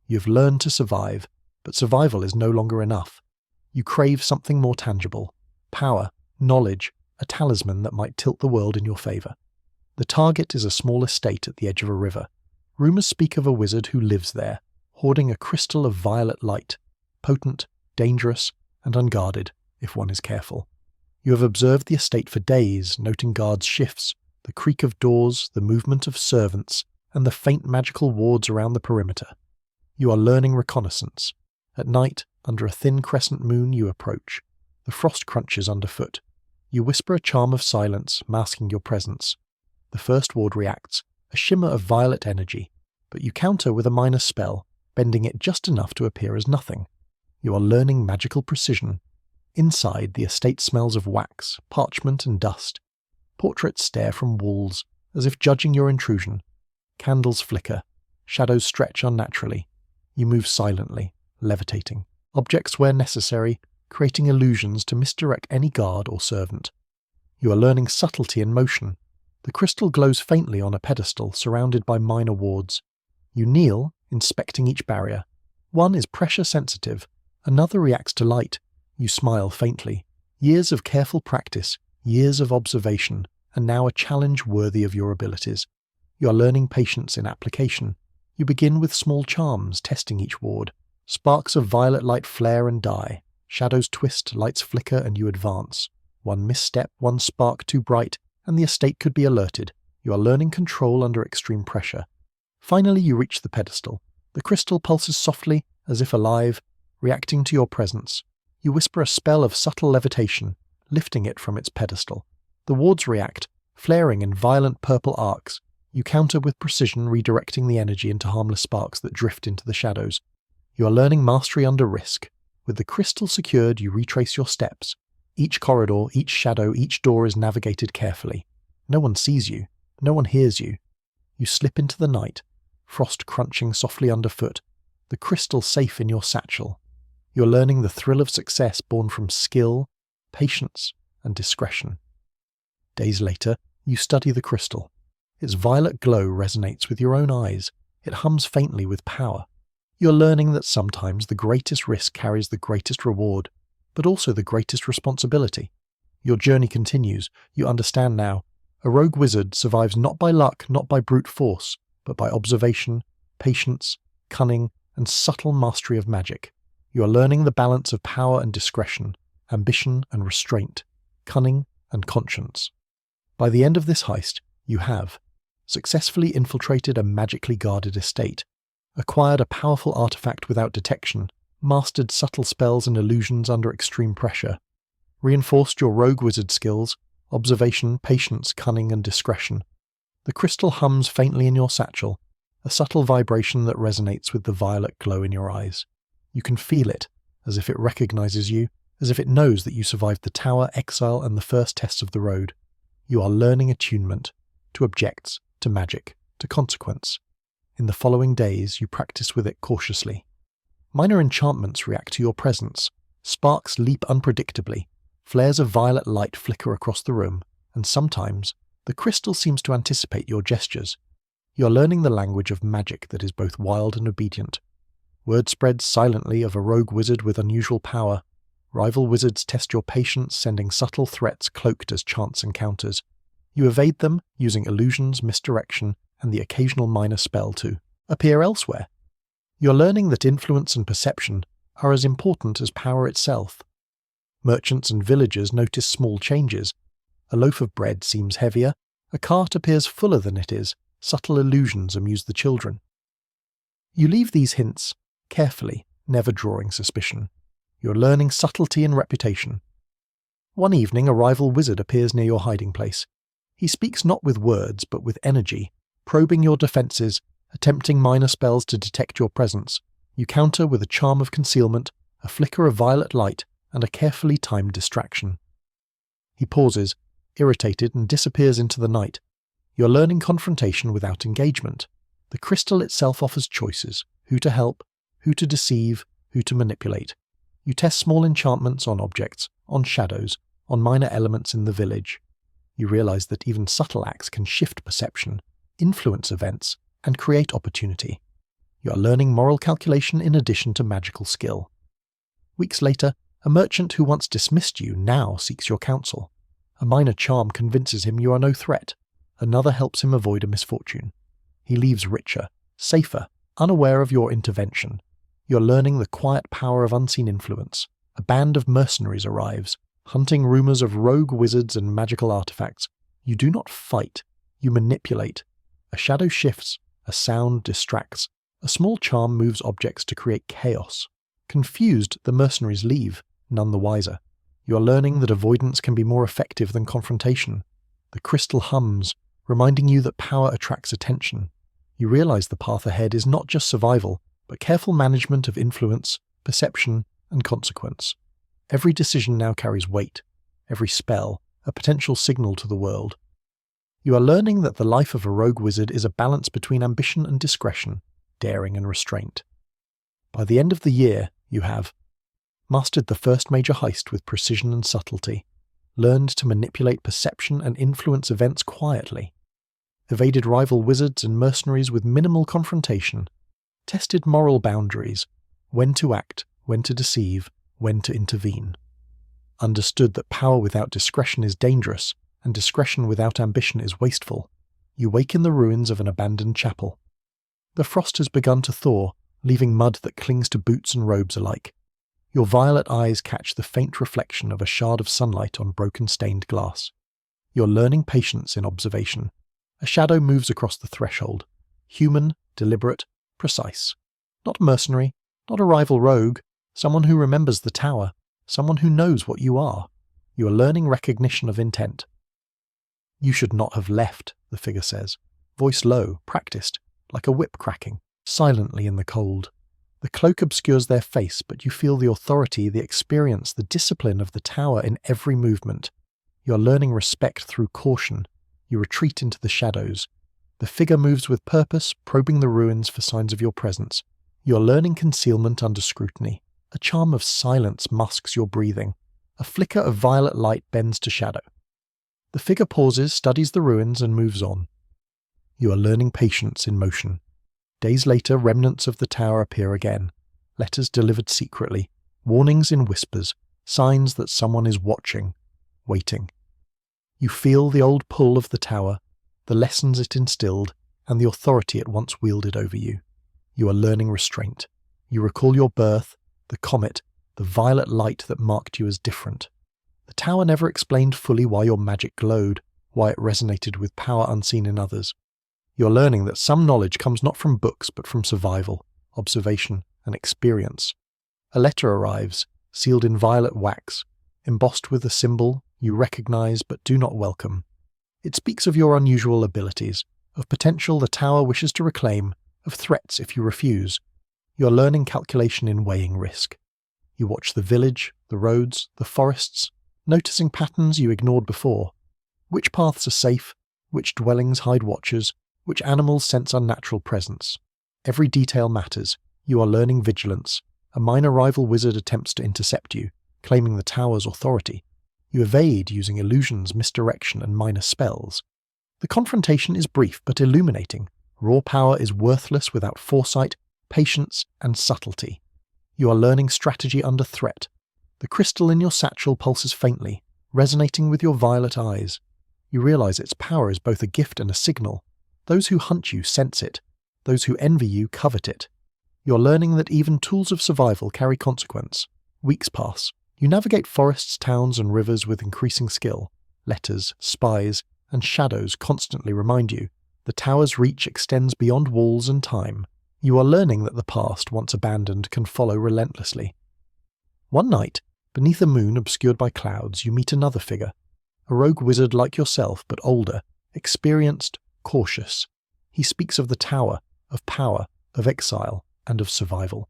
You've learned to survive, but survival is no longer enough. You crave something more tangible: power, knowledge, a talisman that might tilt the world in your favour. The target is a small estate at the edge of a river. Rumours speak of a wizard who lives there, hoarding a crystal of violet light, potent, dangerous, and unguarded, if one is careful. You have observed the estate for days, noting guards' shifts, the creak of doors, the movement of servants, and the faint magical wards around the perimeter. You are learning reconnaissance. At night, under a thin crescent moon, you approach. The frost crunches underfoot. You whisper a charm of silence, masking your presence. The first ward reacts, a shimmer of violet energy, but you counter with a minor spell, bending it just enough to appear as nothing. You are learning magical precision. Inside, the estate smells of wax, parchment, and dust. Portraits stare from walls, as if judging your intrusion. Candles flicker. Shadows stretch unnaturally. You move silently, levitating. Objects where necessary, creating illusions to misdirect any guard or servant. You are learning subtlety in motion. The crystal glows faintly on a pedestal surrounded by minor wards. You kneel, inspecting each barrier. One is pressure sensitive, another reacts to light. You smile faintly. Years of careful practice, years of observation, and now a challenge worthy of your abilities. You are learning patience in application. You begin with small charms, testing each ward. Sparks of violet light flare and die. Shadows twist, lights flicker, and you advance. One misstep, one spark too bright, and the estate could be alerted. You are learning control under extreme pressure. Finally, you reach the pedestal. The crystal pulses softly, as if alive, reacting to your presence. You whisper a spell of subtle levitation, lifting it from its pedestal. The wards react, flaring in violent purple arcs. You counter with precision, redirecting the energy into harmless sparks that drift into the shadows. You are learning mastery under risk. With the crystal secured, you retrace your steps. Each corridor, each shadow, each door is navigated carefully. No one sees you. No one hears you. You slip into the night, frost crunching softly underfoot, the crystal safe in your satchel. You are learning the thrill of success born from skill, patience, and discretion. Days later, you study the crystal. Its violet glow resonates with your own eyes. It hums faintly with power. You are learning that sometimes the greatest risk carries the greatest reward, but also the greatest responsibility. Your journey continues. You understand now. A rogue wizard survives not by luck, not by brute force, but by observation, patience, cunning, and subtle mastery of magic. You are learning the balance of power and discretion, ambition and restraint, cunning and conscience. By the end of this heist, you have successfully infiltrated a magically guarded estate, acquired a powerful artifact without detection, mastered subtle spells and illusions under extreme pressure, reinforced your rogue wizard skills, observation, patience, cunning, and discretion. The crystal hums faintly in your satchel, a subtle vibration that resonates with the violet glow in your eyes. You can feel it, as if it recognizes you, as if it knows that you survived the tower, exile, and the first tests of the road. You are learning attunement to objects, to magic, to consequence. In the following days, you practice with it cautiously. Minor enchantments react to your presence. Sparks leap unpredictably. Flares of violet light flicker across the room, and sometimes the crystal seems to anticipate your gestures. You are learning the language of magic that is both wild and obedient. Word spreads silently of a rogue wizard with unusual power. Rival wizards test your patience, sending subtle threats cloaked as chance encounters. You evade them, using illusions, misdirection, and the occasional minor spell to appear elsewhere. You're learning that influence and perception are as important as power itself. Merchants and villagers notice small changes. A loaf of bread seems heavier, a cart appears fuller than it is, subtle illusions amuse the children. You leave these hints carefully, never drawing suspicion. You're learning subtlety and reputation. One evening, a rival wizard appears near your hiding place. He speaks not with words, but with energy, probing your defences, attempting minor spells to detect your presence. You counter with a charm of concealment, a flicker of violet light, and a carefully timed distraction. He pauses, irritated, and disappears into the night. You're learning confrontation without engagement. The crystal itself offers choices: who to help, who to deceive, who to manipulate. You test small enchantments on objects, on shadows, on minor elements in the village. You realize that even subtle acts can shift perception, influence events, and create opportunity. You are learning moral calculation in addition to magical skill. Weeks later, a merchant who once dismissed you now seeks your counsel. A minor charm convinces him you are no threat. Another helps him avoid a misfortune. He leaves richer, safer, unaware of your intervention. You're learning the quiet power of unseen influence. A band of mercenaries arrives, hunting rumors of rogue wizards and magical artifacts. You do not fight, you manipulate. A shadow shifts, a sound distracts, a small charm moves objects to create chaos. Confused, the mercenaries leave, none the wiser. You are learning that avoidance can be more effective than confrontation. The crystal hums, reminding you that power attracts attention. You realize the path ahead is not just survival, but careful management of influence, perception, and consequence. Every decision now carries weight, every spell, a potential signal to the world. You are learning that the life of a rogue wizard is a balance between ambition and discretion, daring and restraint. By the end of the year, you have mastered the first major heist with precision and subtlety, learned to manipulate perception and influence events quietly, evaded rival wizards and mercenaries with minimal confrontation, tested moral boundaries, when to act, when to deceive, when to intervene, understood that power without discretion is dangerous, and discretion without ambition is wasteful. You wake in the ruins of an abandoned chapel. The frost has begun to thaw, leaving mud that clings to boots and robes alike. Your violet eyes catch the faint reflection of a shard of sunlight on broken stained glass. You're learning patience in observation. A shadow moves across the threshold. Human, deliberate, precise. Not mercenary, not a rival rogue, someone who remembers the tower, someone who knows what you are. You are learning recognition of intent. You should not have left, the figure says, voice low, practiced, like a whip cracking, silently in the cold. The cloak obscures their face, but you feel the authority, the experience, the discipline of the tower in every movement. You are learning respect through caution. You retreat into the shadows. The figure moves with purpose, probing the ruins for signs of your presence. You are learning concealment under scrutiny. A charm of silence masks your breathing. A flicker of violet light bends to shadow. The figure pauses, studies the ruins, and moves on. You are learning patience in motion. Days later, remnants of the tower appear again. Letters delivered secretly, warnings in whispers, signs that someone is watching, waiting. You feel the old pull of the tower, the lessons it instilled, and the authority it once wielded over you. You are learning restraint. You recall your birth, the comet, the violet light that marked you as different. The tower never explained fully why your magic glowed, why it resonated with power unseen in others. You're learning that some knowledge comes not from books but from survival, observation, and experience. A letter arrives, sealed in violet wax, embossed with a symbol you recognize but do not welcome. It speaks of your unusual abilities, of potential the tower wishes to reclaim, of threats if you refuse. You're learning calculation in weighing risk. You watch the village, the roads, the forests, noticing patterns you ignored before. Which paths are safe, which dwellings hide watchers, which animals sense unnatural presence. Every detail matters. You are learning vigilance. A minor rival wizard attempts to intercept you, claiming the tower's authority. You evade using illusions, misdirection, and minor spells. The confrontation is brief but illuminating. Raw power is worthless without foresight, patience, and subtlety. You are learning strategy under threat. The crystal in your satchel pulses faintly, resonating with your violet eyes. You realize its power is both a gift and a signal. Those who hunt you sense it. Those who envy you covet it. You're learning that even tools of survival carry consequence. Weeks pass. You navigate forests, towns, and rivers with increasing skill. Letters, spies, and shadows constantly remind you. The tower's reach extends beyond walls and time. You are learning that the past, once abandoned, can follow relentlessly. One night, beneath a moon obscured by clouds, you meet another figure, a rogue wizard like yourself but older, experienced, cautious. He speaks of the tower, of power, of exile, and of survival.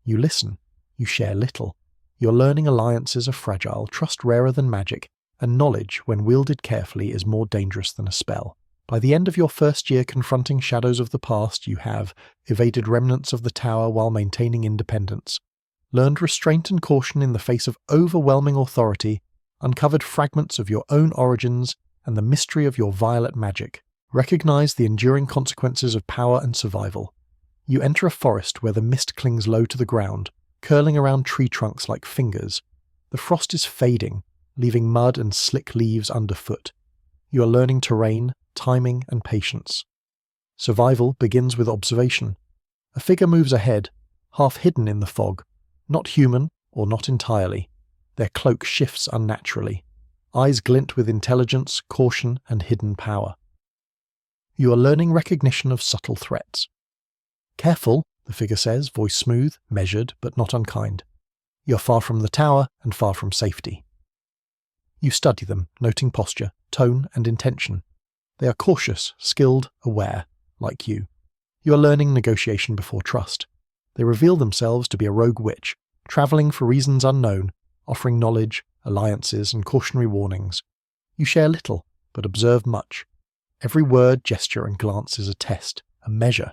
You listen. You share little. Your learning alliances are fragile, trust rarer than magic, and knowledge, when wielded carefully, is more dangerous than a spell. By the end of your first year confronting shadows of the past, you have evaded remnants of the tower while maintaining independence, learned restraint and caution in the face of overwhelming authority, uncovered fragments of your own origins and the mystery of your violet magic, recognized the enduring consequences of power and survival. You enter a forest where the mist clings low to the ground, curling around tree trunks like fingers. The frost is fading, leaving mud and slick leaves underfoot. You are learning terrain, timing, and patience. Survival begins with observation. A figure moves ahead, half hidden in the fog, not human or not entirely. Their cloak shifts unnaturally. Eyes glint with intelligence, caution, and hidden power. You are learning recognition of subtle threats. Careful, the figure says, voice smooth, measured, but not unkind. You're far from the tower and far from safety. You study them, noting posture, tone, and intention. They are cautious, skilled, aware, like you. You are learning negotiation before trust. They reveal themselves to be a rogue witch, travelling for reasons unknown, offering knowledge, alliances, and cautionary warnings. You share little, but observe much. Every word, gesture, and glance is a test, a measure.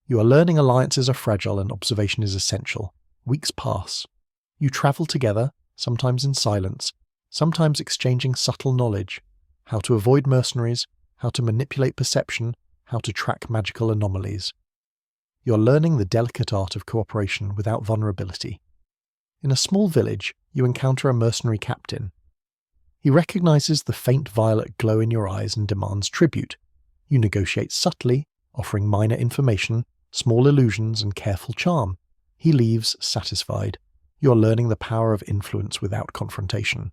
You are learning alliances are fragile and observation is essential. Weeks pass. You travel together, sometimes in silence, sometimes exchanging subtle knowledge, how to avoid mercenaries, how to manipulate perception, how to track magical anomalies. You're learning the delicate art of cooperation without vulnerability. In a small village, you encounter a mercenary captain. He recognizes the faint violet glow in your eyes and demands tribute. You negotiate subtly, offering minor information, small illusions, and careful charm. He leaves satisfied. You're learning the power of influence without confrontation.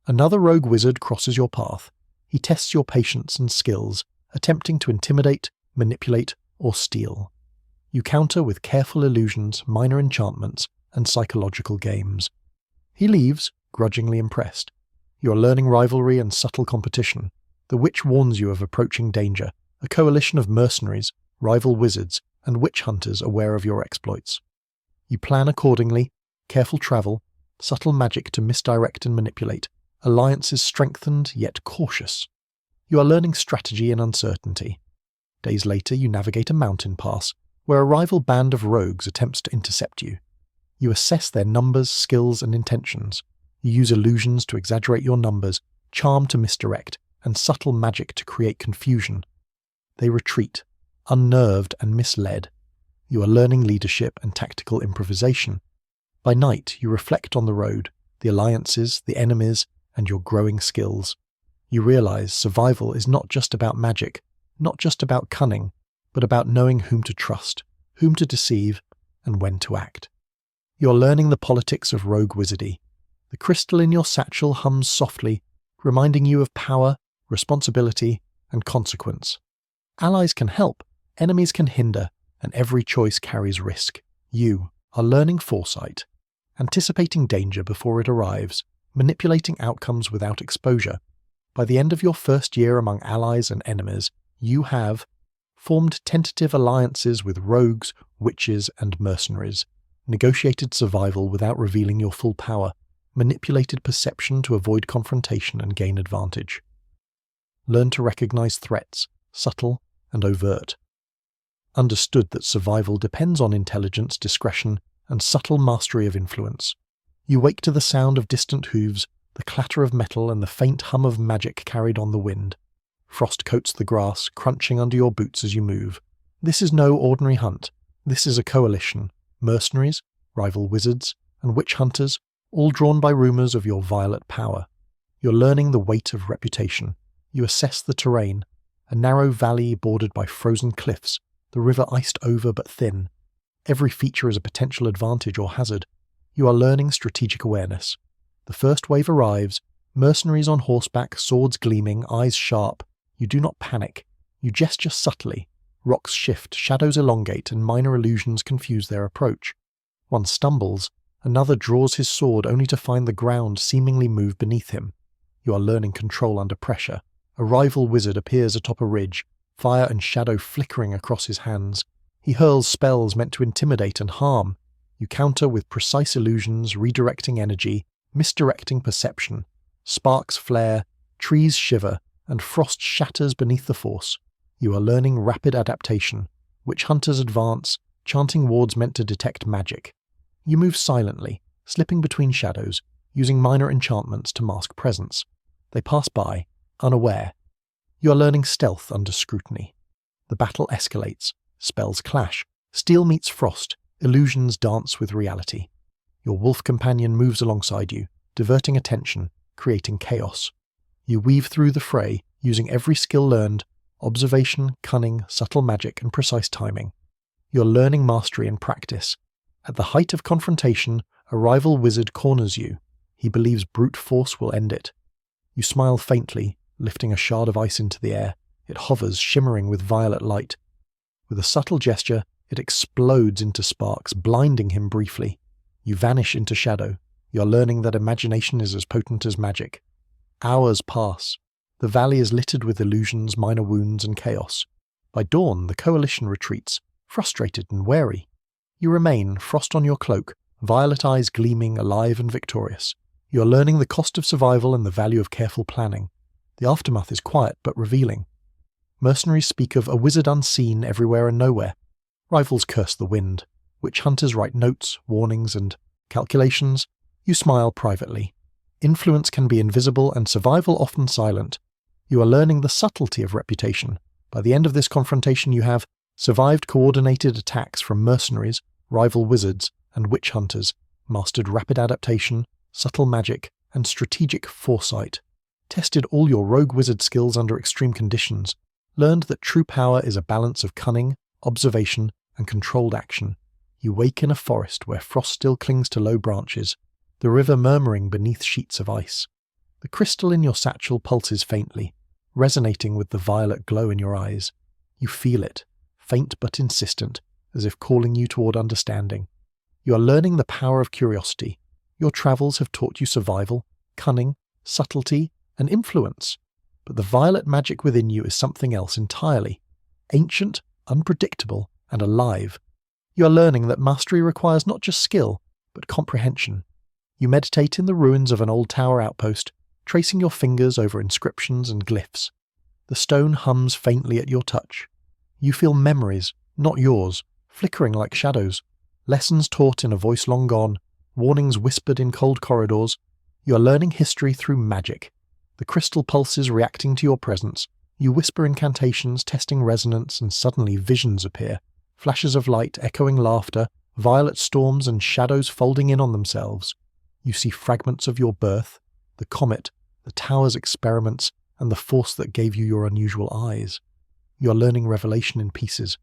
Another rogue wizard crosses your path. He tests your patience and skills, attempting to intimidate, manipulate, or steal. You counter with careful illusions, minor enchantments, and psychological games. He leaves, grudgingly impressed. You are learning rivalry and subtle competition. The witch warns you of approaching danger, a coalition of mercenaries, rival wizards, and witch hunters aware of your exploits. You plan accordingly, careful travel, subtle magic to misdirect and manipulate, alliances strengthened yet cautious. You are learning strategy in uncertainty. Days later you navigate a mountain pass, where a rival band of rogues attempts to intercept you. You assess their numbers, skills, and intentions. You use illusions to exaggerate your numbers, charm to misdirect, and subtle magic to create confusion. They retreat, unnerved and misled. You are learning leadership and tactical improvisation. By night, you reflect on the road, the alliances, the enemies, and your growing skills. You realize survival is not just about magic, not just about cunning, but about knowing whom to trust, whom to deceive, and when to act. You're learning the politics of rogue wizardry. The crystal in your satchel hums softly, reminding you of power, responsibility, and consequence. Allies can help, enemies can hinder, and every choice carries risk. You are learning foresight, anticipating danger before it arrives, manipulating outcomes without exposure. By the end of your first year among allies and enemies, you have formed tentative alliances with rogues, witches, and mercenaries, negotiated survival without revealing your full power, manipulated perception to avoid confrontation and gain advantage. Learn to recognize threats, subtle and overt. Understood that survival depends on intelligence, discretion, and subtle mastery of influence. You wake to the sound of distant hooves, the clatter of metal, and the faint hum of magic carried on the wind. Frost coats the grass, crunching under your boots as you move. This is no ordinary hunt. This is a coalition. Mercenaries, rival wizards, and witch hunters, all drawn by rumors of your violet power. You're learning the weight of reputation. You assess the terrain. A narrow valley bordered by frozen cliffs, the river iced over but thin. Every feature is a potential advantage or hazard. You are learning strategic awareness. The first wave arrives, mercenaries on horseback, swords gleaming, eyes sharp. You do not panic. You gesture subtly, Rocks shift, shadows elongate, and minor illusions confuse their approach. One stumbles, another draws his sword only to find the ground seemingly move beneath him. You are learning control under pressure. A rival wizard appears atop a ridge, fire and shadow flickering across his hands. He hurls spells meant to intimidate and harm. You counter with precise illusions, redirecting energy, misdirecting perception. Sparks flare, trees shiver, and frost shatters beneath the force. You are learning rapid adaptation. Witch hunters advance, chanting wards meant to detect magic. You move silently, slipping between shadows, using minor enchantments to mask presence. They pass by, unaware. You are learning stealth under scrutiny. The battle escalates, spells clash, steel meets frost, illusions dance with reality. Your wolf companion moves alongside you, diverting attention, creating chaos. You weave through the fray, using every skill learned: observation, cunning, subtle magic, and precise timing. You're learning mastery in practice. At the height of confrontation, a rival wizard corners you. He believes brute force will end it. You smile faintly, lifting a shard of ice into the air. It hovers, shimmering with violet light. With a subtle gesture, it explodes into sparks, blinding him briefly. You vanish into shadow. You're learning that imagination is as potent as magic. Hours pass. The valley is littered with illusions, minor wounds, and chaos. By dawn, the coalition retreats, frustrated and wary. You remain, frost on your cloak, violet eyes gleaming, alive and victorious. You are learning the cost of survival and the value of careful planning. The aftermath is quiet but revealing. Mercenaries speak of a wizard unseen everywhere and nowhere. Rivals curse the wind. Witch hunters write notes, warnings, and calculations. You smile privately. Influence can be invisible and survival often silent. You are learning the subtlety of reputation. By the end of this confrontation you have survived coordinated attacks from mercenaries, rival wizards, and witch hunters, mastered rapid adaptation, subtle magic, and strategic foresight, tested all your rogue wizard skills under extreme conditions, learned that true power is a balance of cunning, observation, and controlled action. You wake in a forest where frost still clings to low branches, the river murmuring beneath sheets of ice. The crystal in your satchel pulses faintly, resonating with the violet glow in your eyes. You feel it, faint but insistent, as if calling you toward understanding. You are learning the power of curiosity. Your travels have taught you survival, cunning, subtlety, and influence. But the violet magic within you is something else entirely. Ancient, unpredictable, and alive. You are learning that mastery requires not just skill, but comprehension. You meditate in the ruins of an old tower outpost, tracing your fingers over inscriptions and glyphs. The stone hums faintly at your touch. You feel memories, not yours, flickering like shadows. Lessons taught in a voice long gone, warnings whispered in cold corridors. You are learning history through magic. The crystal pulses reacting to your presence. You whisper incantations, testing resonance, and suddenly visions appear. Flashes of light, echoing laughter, violet storms, and shadows folding in on themselves. You see fragments of your birth, the comet, the tower's experiments, and the force that gave you your unusual eyes. You are learning revelation in pieces.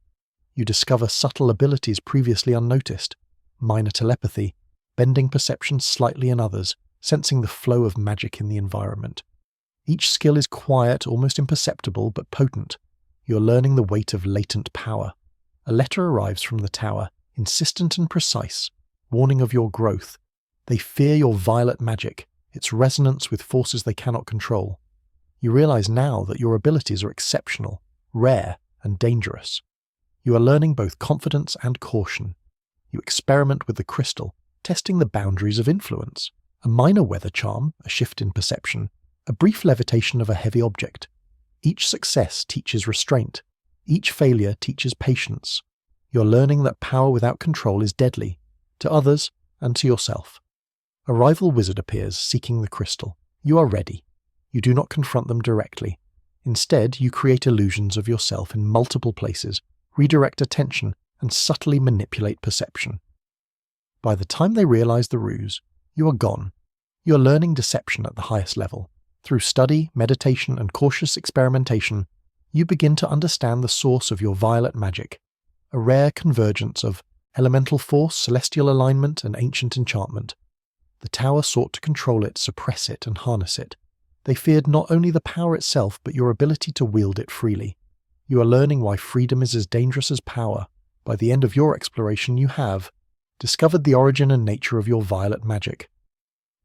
You discover subtle abilities previously unnoticed. Minor telepathy, bending perception slightly in others, sensing the flow of magic in the environment. Each skill is quiet, almost imperceptible, but potent. You are learning the weight of latent power. A letter arrives from the tower, insistent and precise, warning of your growth. They fear your violet magic, its resonance with forces they cannot control. You realize now that your abilities are exceptional, rare, and dangerous. You are learning both confidence and caution. You experiment with the crystal, testing the boundaries of influence. A minor weather charm, a shift in perception, a brief levitation of a heavy object. Each success teaches restraint. Each failure teaches patience. You're learning that power without control is deadly, to others and to yourself. A rival wizard appears, seeking the crystal. You are ready. You do not confront them directly. Instead, you create illusions of yourself in multiple places, redirect attention, and subtly manipulate perception. By the time they realize the ruse, you are gone. You are learning deception at the highest level. Through study, meditation, and cautious experimentation, you begin to understand the source of your violet magic, a rare convergence of elemental force, celestial alignment, and ancient enchantment. The tower sought to control it, suppress it, and harness it. They feared not only the power itself, but your ability to wield it freely. You are learning why freedom is as dangerous as power. By the end of your exploration, you have discovered the origin and nature of your violet magic,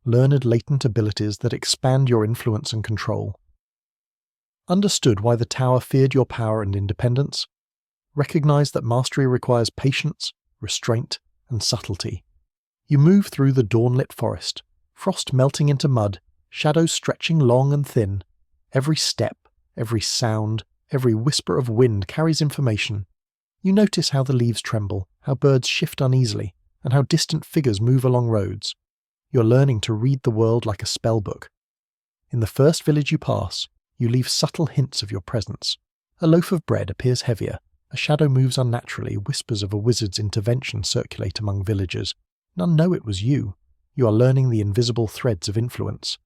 learned latent abilities that expand your influence and control, understood why the tower feared your power and independence, recognized that mastery requires patience, restraint, and subtlety. You move through the dawn-lit forest, frost melting into mud, shadows stretching long and thin. Every step, every sound, every whisper of wind carries information. You notice how the leaves tremble, how birds shift uneasily, and how distant figures move along roads. You're learning to read the world like a spellbook. In the first village you pass, you leave subtle hints of your presence. A loaf of bread appears heavier, a shadow moves unnaturally, whispers of a wizard's intervention circulate among villagers. None know it was you. You are learning the invisible threads of influence.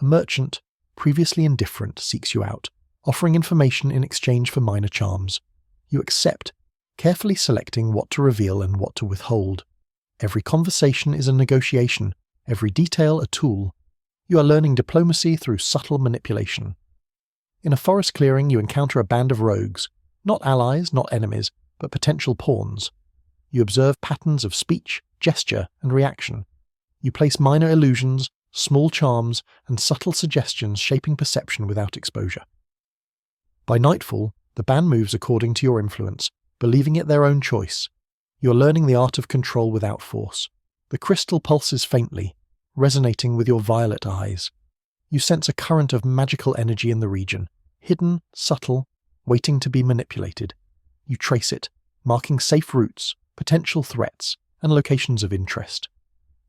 A merchant, previously indifferent, seeks you out, offering information in exchange for minor charms. You accept, carefully selecting what to reveal and what to withhold. Every conversation is a negotiation, every detail a tool. You are learning diplomacy through subtle manipulation. In a forest clearing, you encounter a band of rogues, not allies, not enemies, but potential pawns. You observe patterns of speech, gesture, and reaction. You place minor illusions, small charms, and subtle suggestions shaping perception without exposure. By nightfall, the band moves according to your influence, believing it their own choice. You're learning the art of control without force. The crystal pulses faintly, resonating with your violet eyes. You sense a current of magical energy in the region, hidden, subtle, waiting to be manipulated. You trace it, marking safe routes, potential threats, and locations of interest.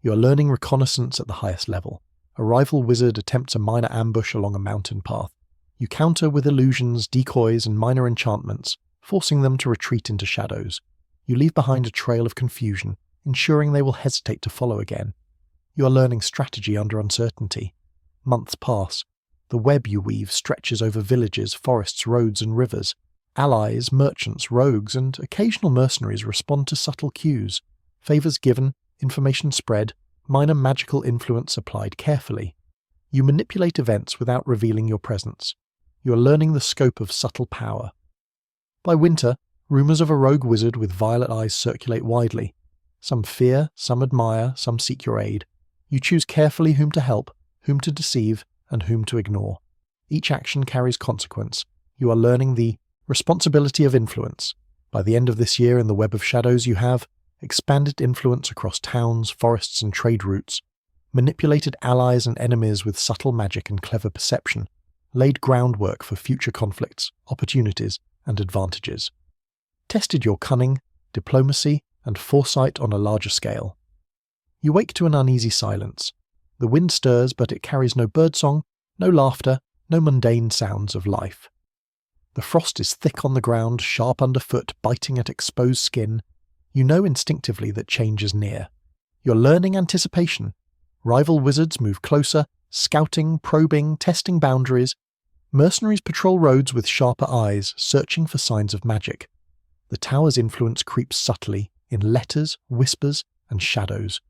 You are learning reconnaissance at the highest level. A rival wizard attempts a minor ambush along a mountain path. You counter with illusions, decoys, and minor enchantments, forcing them to retreat into shadows. You leave behind a trail of confusion, ensuring they will hesitate to follow again. You are learning strategy under uncertainty. Months pass. The web you weave stretches over villages, forests, roads, and rivers. Allies, merchants, rogues, and occasional mercenaries respond to subtle cues. Favors given, information spread, minor magical influence applied carefully. You manipulate events without revealing your presence. You are learning the scope of subtle power. By winter, rumors of a rogue wizard with violet eyes circulate widely. Some fear, some admire, some seek your aid. You choose carefully whom to help, whom to deceive, and whom to ignore. Each action carries consequence. You are learning the responsibility of influence. By the end of this year in the web of shadows you have expanded influence across towns, forests, and trade routes, manipulated allies and enemies with subtle magic and clever perception, laid groundwork for future conflicts, opportunities, and advantages. Tested your cunning, diplomacy, and foresight on a larger scale. You wake to an uneasy silence. The wind stirs, but it carries no birdsong, no laughter, no mundane sounds of life. The frost is thick on the ground, sharp underfoot, biting at exposed skin. You know instinctively that change is near. You're learning anticipation. Rival wizards move closer, scouting, probing, testing boundaries. Mercenaries patrol roads with sharper eyes, searching for signs of magic. The tower's influence creeps subtly, in letters, whispers, and shadows.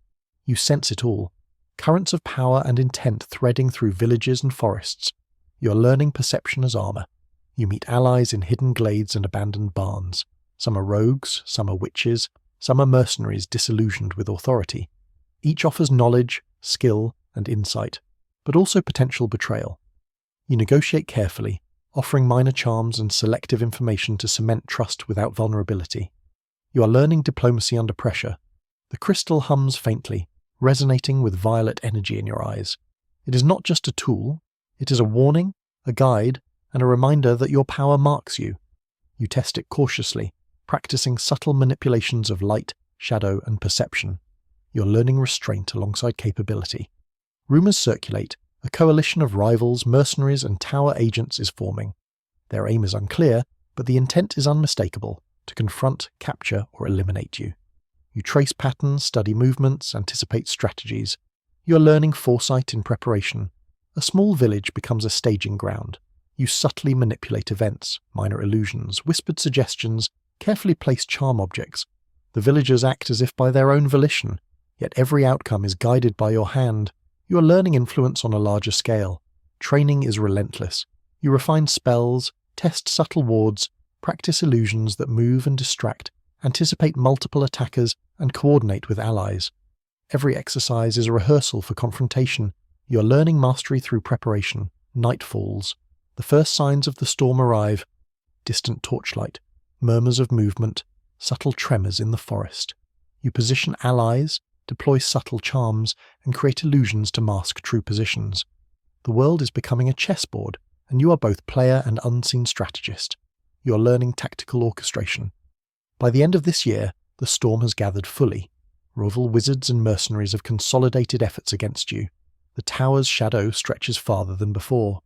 You sense it all. Currents of power and intent threading through villages and forests. You're learning perception as armor. You meet allies in hidden glades and abandoned barns. Some are rogues, some are witches, some are mercenaries disillusioned with authority. Each offers knowledge, skill, and insight, but also potential betrayal. You negotiate carefully, offering minor charms and selective information to cement trust without vulnerability. You are learning diplomacy under pressure. The crystal hums faintly, resonating with violet energy in your eyes. It is not just a tool, it is a warning, a guide, and a reminder that your power marks you. You test it cautiously, practicing subtle manipulations of light, shadow, and perception. You're learning restraint alongside capability. Rumors circulate. A coalition of rivals, mercenaries, and tower agents is forming. Their aim is unclear, but the intent is unmistakable: to confront, capture, or eliminate you. You trace patterns, study movements, anticipate strategies. You're learning foresight in preparation. A small village becomes a staging ground. You subtly manipulate events, minor illusions, whispered suggestions, carefully placed charm objects. The villagers act as if by their own volition, yet every outcome is guided by your hand. You are learning influence on a larger scale. Training is relentless. You refine spells, test subtle wards, Practice illusions that move and distract, anticipate multiple attackers, and coordinate with allies. Every exercise is a rehearsal for confrontation. You're learning mastery through preparation. Night falls. The first signs of the storm arrive. Distant torchlight, murmurs of movement, subtle tremors in the forest. You position allies, deploy subtle charms, and create illusions to mask true positions. The world is becoming a chessboard, and you are both player and unseen strategist. You are learning tactical orchestration. By the end of this year, the storm has gathered fully. Rival wizards and mercenaries have consolidated efforts against you. The tower's shadow stretches farther than before.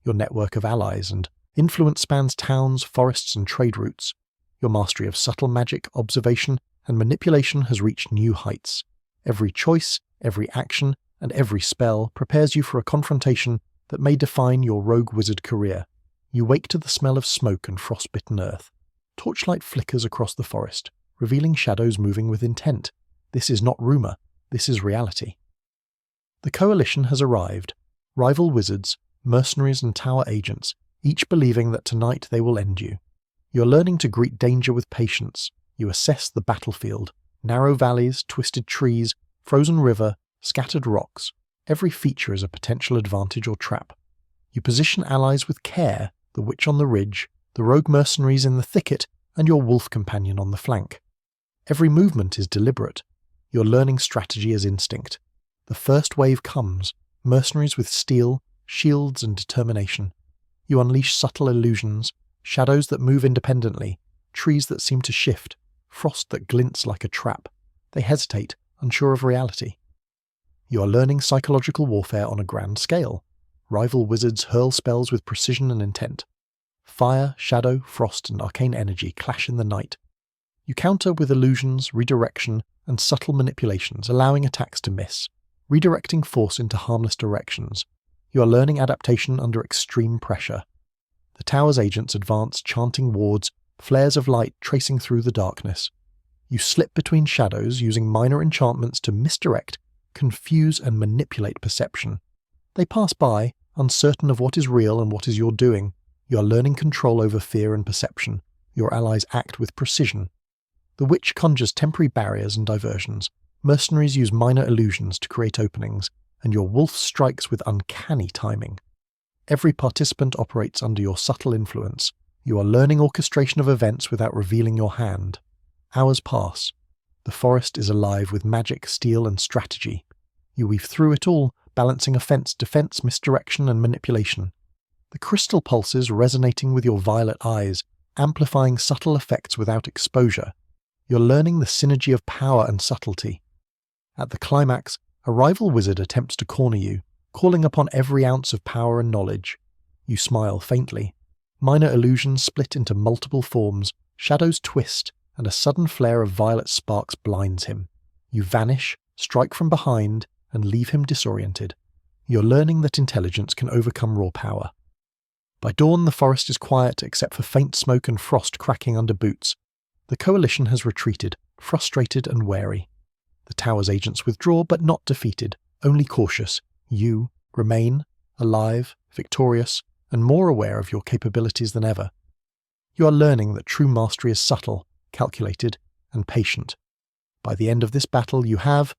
Your network of allies and influence spans towns, forests, and trade routes. Your mastery of subtle magic, observation, and manipulation has reached new heights. Every choice, every action, and every spell prepares you for a confrontation that may define your rogue wizard career. You wake to the smell of smoke and frostbitten earth. Torchlight flickers across the forest, revealing shadows moving with intent. This is not rumor, this is reality. The coalition has arrived. Rival wizards, mercenaries, and tower agents, each believing that tonight they will end you. You're learning to greet danger with patience. You assess the battlefield. Narrow valleys, twisted trees, frozen river, scattered rocks. Every feature is a potential advantage or trap. You position allies with care, the witch on the ridge, the rogue mercenaries in the thicket, and your wolf companion on the flank. Every movement is deliberate. You're learning strategy as instinct. The first wave comes, mercenaries with steel, shields, and determination. You unleash subtle illusions, shadows that move independently, trees that seem to shift, frost that glints like a trap. They hesitate, unsure of reality. You are learning psychological warfare on a grand scale. Rival wizards hurl spells with precision and intent. Fire, shadow, frost, and arcane energy clash in the night. You counter with illusions, redirection, and subtle manipulations, allowing attacks to miss, redirecting force into harmless directions. You are learning adaptation under extreme pressure. The tower's agents advance, chanting wards, flares of light tracing through the darkness. You slip between shadows, using minor enchantments to misdirect, confuse, and manipulate perception. They pass by, uncertain of what is real and what is your doing. You are learning control over fear and perception. Your allies act with precision. The witch conjures temporary barriers and diversions. Mercenaries use minor illusions to create openings, and your wolf strikes with uncanny timing. Every participant operates under your subtle influence. You are learning orchestration of events without revealing your hand. Hours pass. The forest is alive with magic, steel, and strategy. You weave through it all, balancing offense, defense, misdirection, and manipulation. The crystal pulses resonating with your violet eyes, amplifying subtle effects without exposure. You're learning the synergy of power and subtlety. At the climax, a rival wizard attempts to corner you, calling upon every ounce of power and knowledge. You smile faintly. Minor illusions split into multiple forms, shadows twist, and a sudden flare of violet sparks blinds him. You vanish, strike from behind, and leave him disoriented. You're learning that intelligence can overcome raw power. By dawn, the forest is quiet except for faint smoke and frost cracking under boots. The coalition has retreated, frustrated and wary. The tower's agents withdraw, but not defeated, only cautious. You remain, alive, victorious, and more aware of your capabilities than ever. You are learning that true mastery is subtle, calculated, and patient. By the end of this battle, you have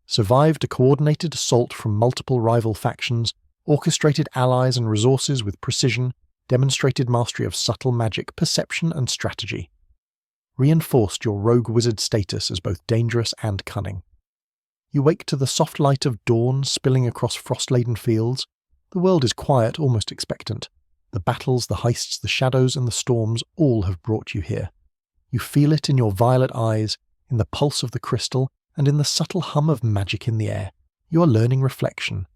survived a coordinated assault from multiple rival factions, orchestrated allies and resources with precision, demonstrated mastery of subtle magic, perception, and strategy. Reinforced your rogue wizard status as both dangerous and cunning. You wake to the soft light of dawn spilling across frost-laden fields. The world is quiet, almost expectant. The battles, the heists, the shadows, and the storms all have brought you here. You feel it in your violet eyes, in the pulse of the crystal, and in the subtle hum of magic in the air. You are learning reflection.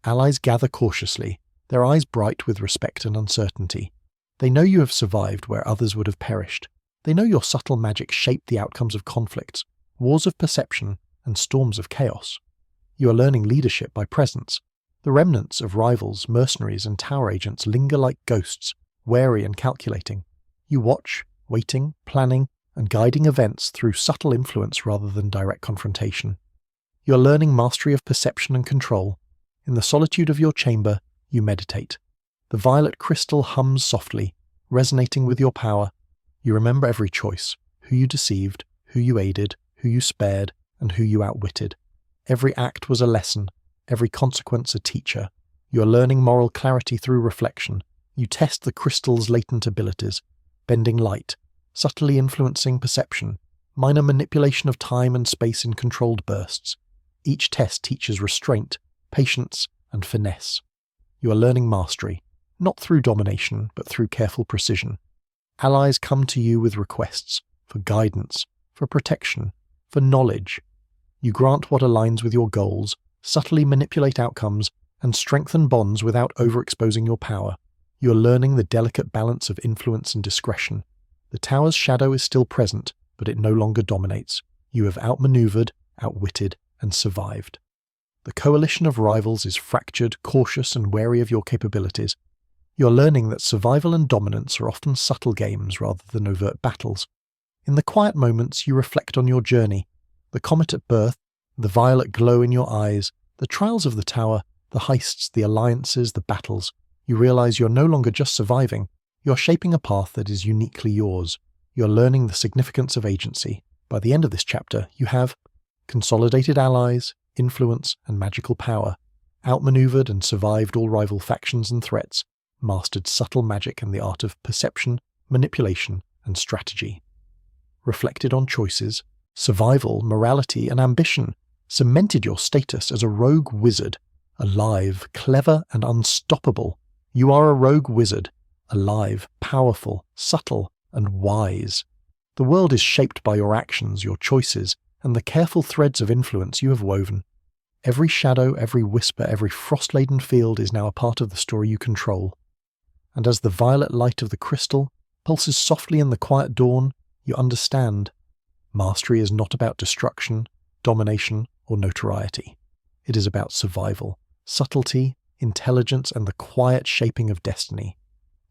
Allies gather cautiously, their eyes bright with respect and uncertainty. They know you have survived where others would have perished. They know your subtle magic shaped the outcomes of conflicts, wars of perception, and storms of chaos. You are learning leadership by presence. The remnants of rivals, mercenaries, and tower agents linger like ghosts, wary and calculating. You watch, waiting, planning, and guiding events through subtle influence rather than direct confrontation. You are learning mastery of perception and control. In the solitude of your chamber, you meditate. The violet crystal hums softly, resonating with your power, You remember every choice, who you deceived, who you aided, who you spared, and who you outwitted. Every act was a lesson, every consequence a teacher. You are learning moral clarity through reflection. You test the crystal's latent abilities, bending light, subtly influencing perception, minor manipulation of time and space in controlled bursts. Each test teaches restraint, patience, and finesse. You are learning mastery, not through domination, but through careful precision. Allies come to you with requests for guidance, for protection, for knowledge. You grant what aligns with your goals, subtly manipulate outcomes, and strengthen bonds without overexposing your power. You are learning the delicate balance of influence and discretion. The tower's shadow is still present, but it no longer dominates. You have outmaneuvered, outwitted, and survived. The coalition of rivals is fractured, cautious, and wary of your capabilities. You are learning that survival and dominance are often subtle games rather than overt battles. In the quiet moments, you reflect on your journey, the comet at birth, the violet glow in your eyes, the trials of the tower, the heists, the alliances, the battles. You realize you're no longer just surviving, you're shaping a path that is uniquely yours. You're learning the significance of agency. By the end of this chapter, you have consolidated allies, influence, and magical power, outmaneuvered and survived all rival factions and threats, mastered subtle magic and the art of perception, manipulation, and strategy. Reflected on choices, survival, morality, and ambition, cemented your status as a rogue wizard, alive, clever, and unstoppable. You are a rogue wizard, alive, powerful, subtle, and wise. The world is shaped by your actions, your choices, and the careful threads of influence you have woven. Every shadow, every whisper, every frost-laden field is now a part of the story you control. And as the violet light of the crystal pulses softly in the quiet dawn, you understand. Mastery is not about destruction, domination, or notoriety. It is about survival, subtlety, intelligence, and the quiet shaping of destiny.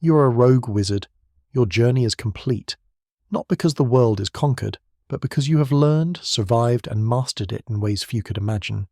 You are a rogue wizard. Your journey is complete, not because the world is conquered, but because you have learned, survived, and mastered it in ways few could imagine.